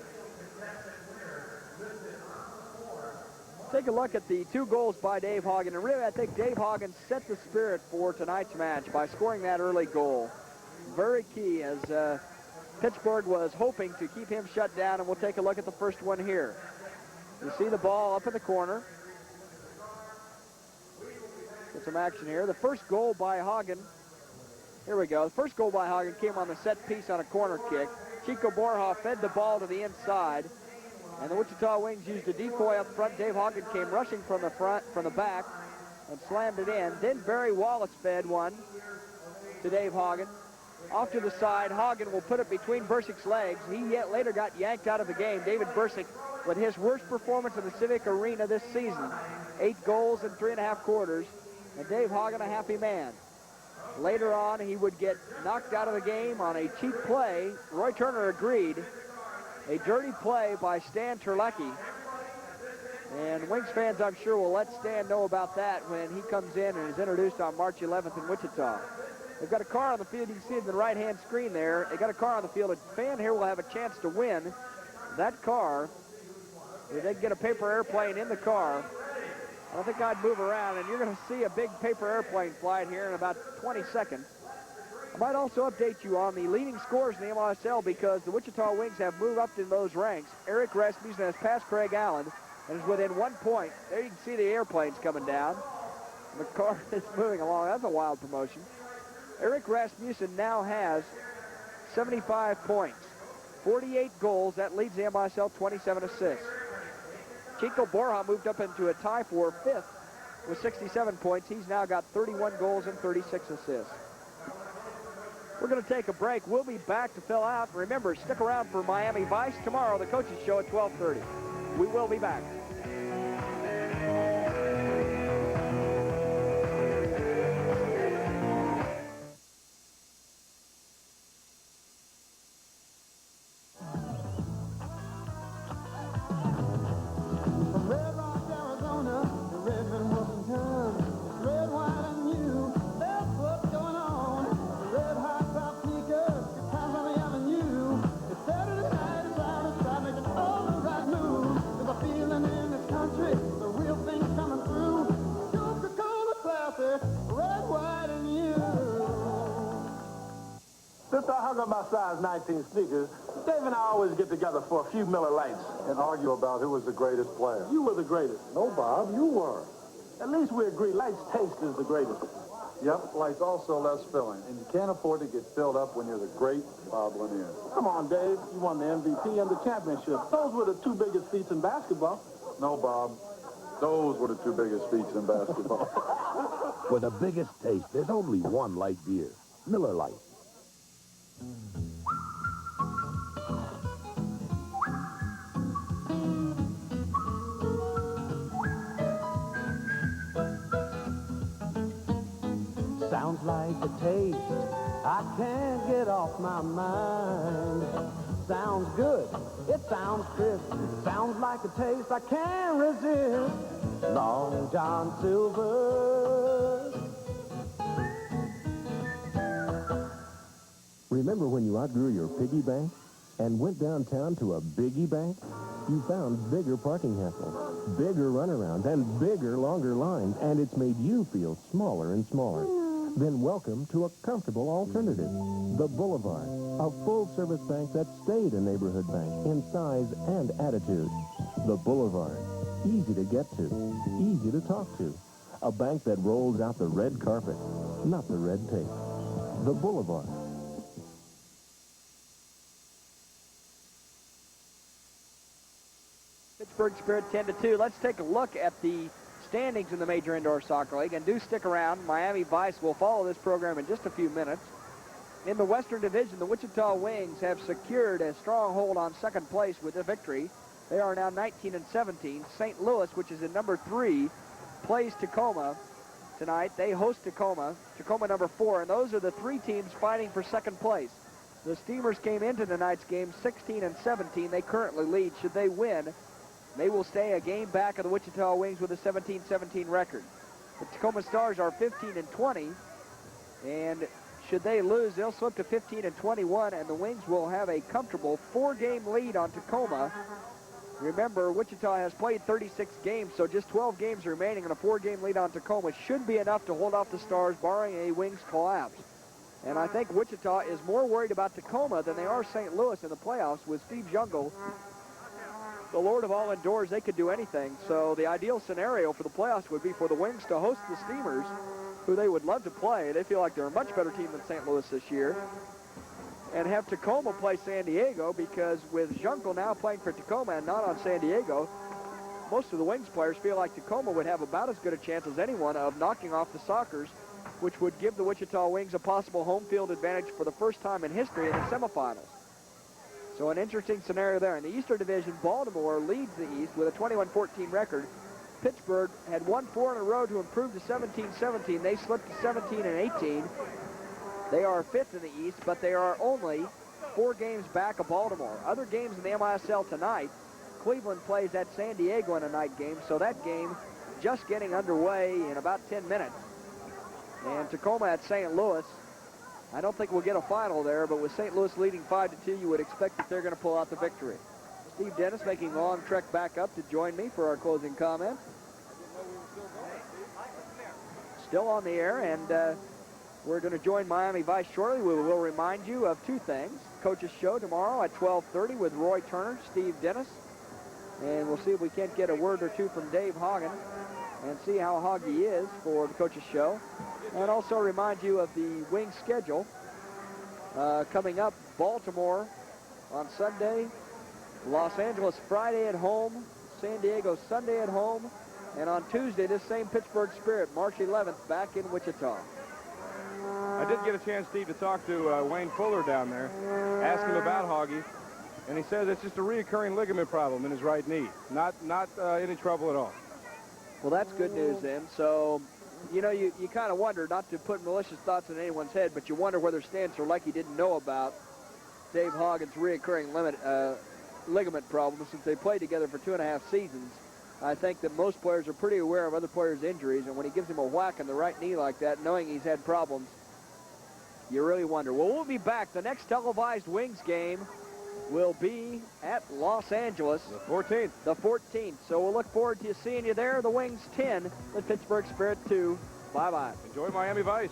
K: Take a look at the 2 goals by Dave Hoggan, and really I think Dave Hoggan set the spirit for tonight's match by scoring that early goal. Very key, as Pittsburgh was hoping to keep him shut down, and we'll take a look at the first one here. You see the ball up in the corner. Get some action here. The first goal by Hoggan, here we go. The first goal by Hoggan came on the set piece on a corner kick. Chico Borja fed the ball to the inside, and the Wichita Wings used a decoy up front. Dave Hoggan came rushing from the back, and slammed it in. Then Barry Wallace fed one to Dave Hoggan. Off to the side, Hoggan will put it between Bursick's legs. He later got yanked out of the game. David Bursick, with his worst performance in the Civic Arena this season, 8 goals in 3.5 quarters, and Dave Hoggan a happy man. Later on, he would get knocked out of the game on a cheap play. Roy Turner agreed. A dirty play by Stan Terlecki. And Wings fans, I'm sure, will let Stan know about that when he comes in and is introduced on March 11th in Wichita. They've got a car on the field. You can see it in the right-hand screen there. They got a car on the field. A fan here will have a chance to win that car. If they can get a paper airplane in the car, I don't think I'd move around, and you're going to see a big paper airplane flying here in about 20 seconds. I might also update you on the leading scorers in the MISL, because the Wichita Wings have moved up in those ranks. Eric Rasmussen has passed Craig Allen and is within 1 point. There you can see the airplanes coming down. The car is moving along. That's a wild promotion. Eric Rasmussen now has 75 points, 48 goals. That leads the MISL, 27 assists. Chico Borja moved up into a tie for 5th with 67 points. He's now got 31 goals and 36 assists. We're going to take a break. We'll be back to fill out. Remember, stick around for Miami Vice tomorrow, the coaches show at 12:30. We will be back.
B: Since I hung up my size 19 sneakers, Dave and I always get together for a few Miller Lights.
D: And argue about who was the greatest player.
B: You were the greatest.
D: No, Bob, you were.
B: At least we agree Lights taste is the greatest.
D: Yep, Light's also less filling. And you can't afford to get filled up when you're the great Bob Lanier.
B: Come on, Dave. You won the MVP and the championship. Those were the 2 biggest feats in basketball.
D: No, Bob. Those were the 2 biggest feats in basketball.
P: For the biggest taste, there's only one light beer. Miller Lite.
S: Sounds like a taste I can't get off my mind. Sounds good, it sounds crisp. Sounds like a taste I can't resist. Long John Silver.
M: Remember when you outgrew your piggy bank and went downtown to a biggie bank? You found bigger parking hassles, bigger runarounds, and bigger, longer lines, and it's made you feel smaller and smaller. Then welcome to a comfortable alternative, the Boulevard, a full-service bank that stayed a neighborhood bank in size and attitude. The Boulevard, easy to get to, easy to talk to, a bank that rolls out the red carpet, not the red tape. The Boulevard.
K: Pittsburgh Spirit 10-2. Let's take a look at the standings in the Major Indoor Soccer League, and do stick around. Miami Vice will follow this program in just a few minutes. In the Western Division, the Wichita Wings have secured a stronghold on second place with a victory. They are now 19-17. St. Louis, which is in number 3, plays Tacoma tonight. They host Tacoma number 4, and those are the 3 teams fighting for second place. The Steamers came into tonight's game 16-17. They currently lead. Should they win, they will stay a game back of the Wichita Wings with a 17-17 record. The Tacoma Stars are 15-20, and Should they lose, they'll slip to 15-21, and the Wings will have a comfortable 4-game lead on Tacoma. Remember, Wichita has played 36 games, so just 12 games remaining, and a 4-game lead on Tacoma should be enough to hold off the Stars, barring a Wings collapse. And I think Wichita is more worried about Tacoma than they are St. Louis in the playoffs with Steve Jungle. The Lord of all indoors, they could do anything. So the ideal scenario for the playoffs would be for the Wings to host the Steamers, who they would love to play. They feel like they're a much better team than St. Louis this year. And have Tacoma play San Diego, because with Jungle now playing for Tacoma and not on San Diego, most of the Wings players feel like Tacoma would have about as good a chance as anyone of knocking off the Sockers, which would give the Wichita Wings a possible home field advantage for the first time in history in the semifinals. So an interesting scenario there. In the Eastern Division, Baltimore leads the East with a 21-14 record. Pittsburgh had won 4 in a row to improve to 17-17. They slipped to 17-18. They are 5th in the East, but they are only 4 games back of Baltimore. Other games in the MISL tonight, Cleveland plays at San Diego in a night game, so that game just getting underway in about 10 minutes. And Tacoma at St. Louis. I don't think we'll get a final there, but with St. Louis leading 5-2, you would expect that they're going to pull out the victory. Steve Dennis making a long trek back up to join me for our closing comment. Still on the air, and we're going to join Miami Vice shortly. We will remind you of 2 things. Coach's show tomorrow at 12:30 with Roy Turner, Steve Dennis. And we'll see if we can't get a word or 2 from Dave Hoggan and see how Hoggy is for the coach's show. And also remind you of the Wings schedule. Coming up, Baltimore on Sunday, Los Angeles Friday at home, San Diego Sunday at home, and on Tuesday, this same Pittsburgh Spirit, March 11th, back in Wichita.
A: I did get a chance, Steve, to talk to Wayne Fuller down there, ask him about Hoggy, and he says it's just a reoccurring ligament problem in his right knee. Not any trouble at all.
K: Well, that's good news then. So, you know, you kind of wonder, not to put malicious thoughts in anyone's head, but you wonder whether Stan Serlecki didn't know about Dave Hoggan's reoccurring ligament problem since they played together for 2.5 seasons. I think that most players are pretty aware of other players' injuries, and when he gives him a whack in the right knee like that, knowing he's had problems, you really wonder. Well, we'll be back. The next televised Wings game will be at Los Angeles.
A: The 14th.
K: The 14th. So we'll look forward to seeing you there. The Wings 10, the Pittsburgh Spirit 2. Bye-bye.
A: Enjoy Miami Vice.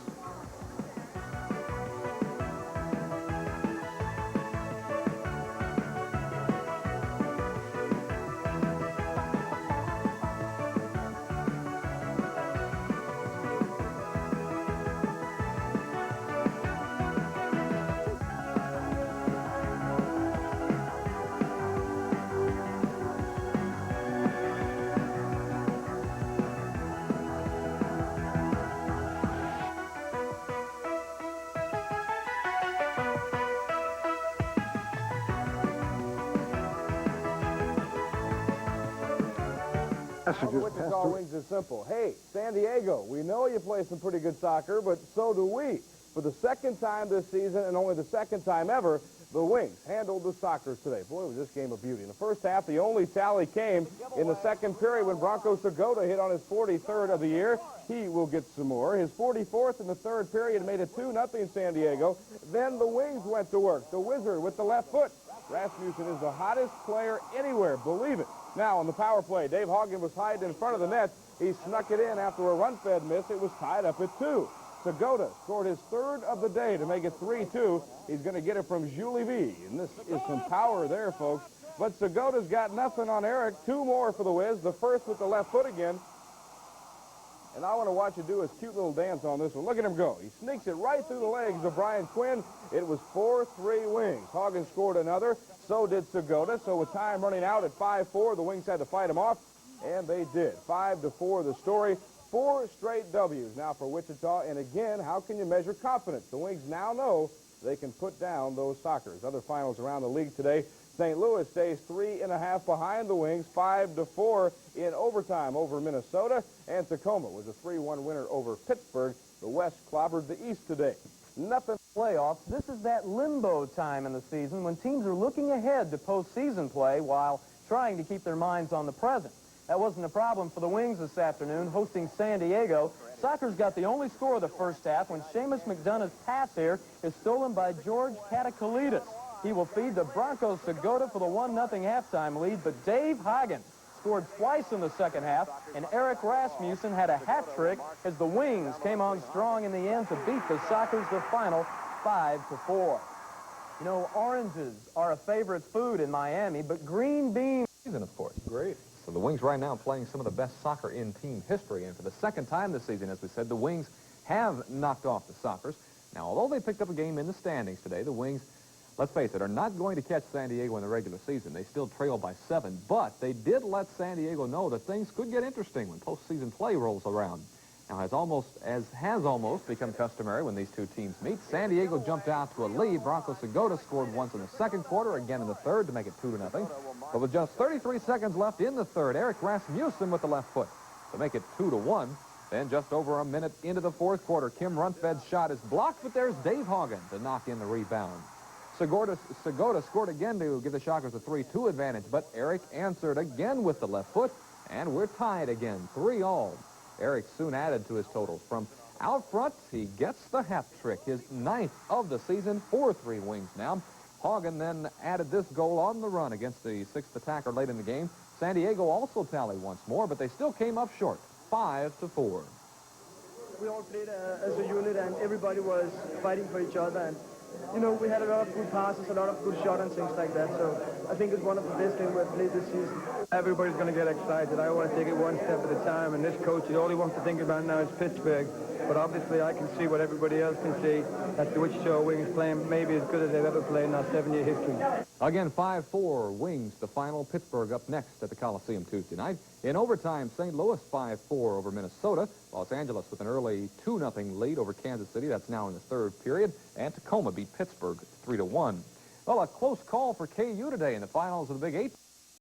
A: Wichita Wings is simple. Hey, San Diego, we know you play some pretty good soccer, but so do we. For the second time this season, and only the second time ever, the Wings handled the Sockers today. Boy, was this game a beauty. In the first half, the only tally came in the second period when Bronco Segota hit on his 43rd of the year. He will get some more. His 44th in the third period made it 2-0 San Diego. Then the Wings went to work. The Wizard with the left foot. Rasmussen is the hottest player anywhere, believe it. Now, on the power play, Dave Hoggan was hiding in front of the net. He snuck it in after a run-fed miss. It was tied up at 2. Segota scored his 3rd of the day to make it 3-2. He's going to get it from Julie V. And this is some power there, folks. But Segota's got nothing on Eric. 2 more for the Wiz. The first with the left foot again. And I want to watch you do his cute little dance on this one. Look at him go. He sneaks it right through the legs of Brian Quinn. It was 4-3 Wings. Hoggan scored another. So did Segota. So with time running out at 5-4, the Wings had to fight him off. And they did. 5-4 the story. 4 straight W's now for Wichita. And again, how can you measure confidence? The Wings now know they can put down those Sockers. Other finals around the league today. St. Louis stays 3.5 behind the Wings, 5-4 in overtime over Minnesota. And Tacoma was a 3-1 winner over Pittsburgh. The West clobbered the East today. Nothing.
C: Playoffs. This is that limbo time in the season when teams are looking ahead to postseason play while trying to keep their minds on the present. That wasn't a problem for the Wings this afternoon, hosting San Diego. Sockers got the only score of the first half when Seamus McDonough's pass here is stolen by George Katakalidis. He will feed the Broncos Segota for the 1-0 halftime lead, but Dave Hoggan scored twice in the second half, and Eric Rasmussen had a hat trick as the Wings came on strong in the end to beat the Sockers the final 5-4. You know, oranges are a favorite food in Miami, but green beans...
F: Season, of course. Great. So the Wings right now playing some of the best soccer in team history, and for the second time this season, as we said, the Wings have knocked off the Sockers. Now, although they picked up a game in the standings today, the Wings, let's face it, are not going to catch San Diego in the regular season. They still trail by 7, but they did let San Diego know that things could get interesting when postseason play rolls around. Now, as has almost become customary when these two teams meet, San Diego jumped out to a lead. Bronco Segota scored once in the second quarter, again in the third to make it 2-0. But with just 33 seconds left in the third, Eric Rasmussen with the left foot to make it 2-1. Then just over a minute into the fourth quarter, Kim Rundved's shot is blocked, but there's Dave Hoggan to knock in the rebound. Segota scored again to give the Shockers a 3-2 advantage, but Eric answered again with the left foot, and we're tied again, 3-all. Eric soon added to his totals. From out front, he gets the hat trick, his 9th of the season, 4-3 Wings now. Hoggan then added this goal on the run against the 6th attacker late in the game. San Diego also tallied once more, but they still came up short, 5-4.
E: We all played as a unit, and everybody was fighting for each other. And, you know, we had a lot of good passes, a lot of good shots and things like that. So I think it's one of the best games we've played this season. Everybody's going to get excited. I want to take it one step at a time. And this coach, all he wants to think about now is Pittsburgh. But obviously I can see what everybody else can see. That the Wichita Wings playing maybe as good as they've ever played in our 7-year history.
F: Again, 5-4 Wings, the final. Pittsburgh up next at the Coliseum Tuesday night. In overtime, St. Louis 5-4 over Minnesota. Los Angeles with an early 2-0 lead over Kansas City. That's now in the third period. And Tacoma beat Pittsburgh 3-1. Well, a close call for KU today in the finals of the Big 8.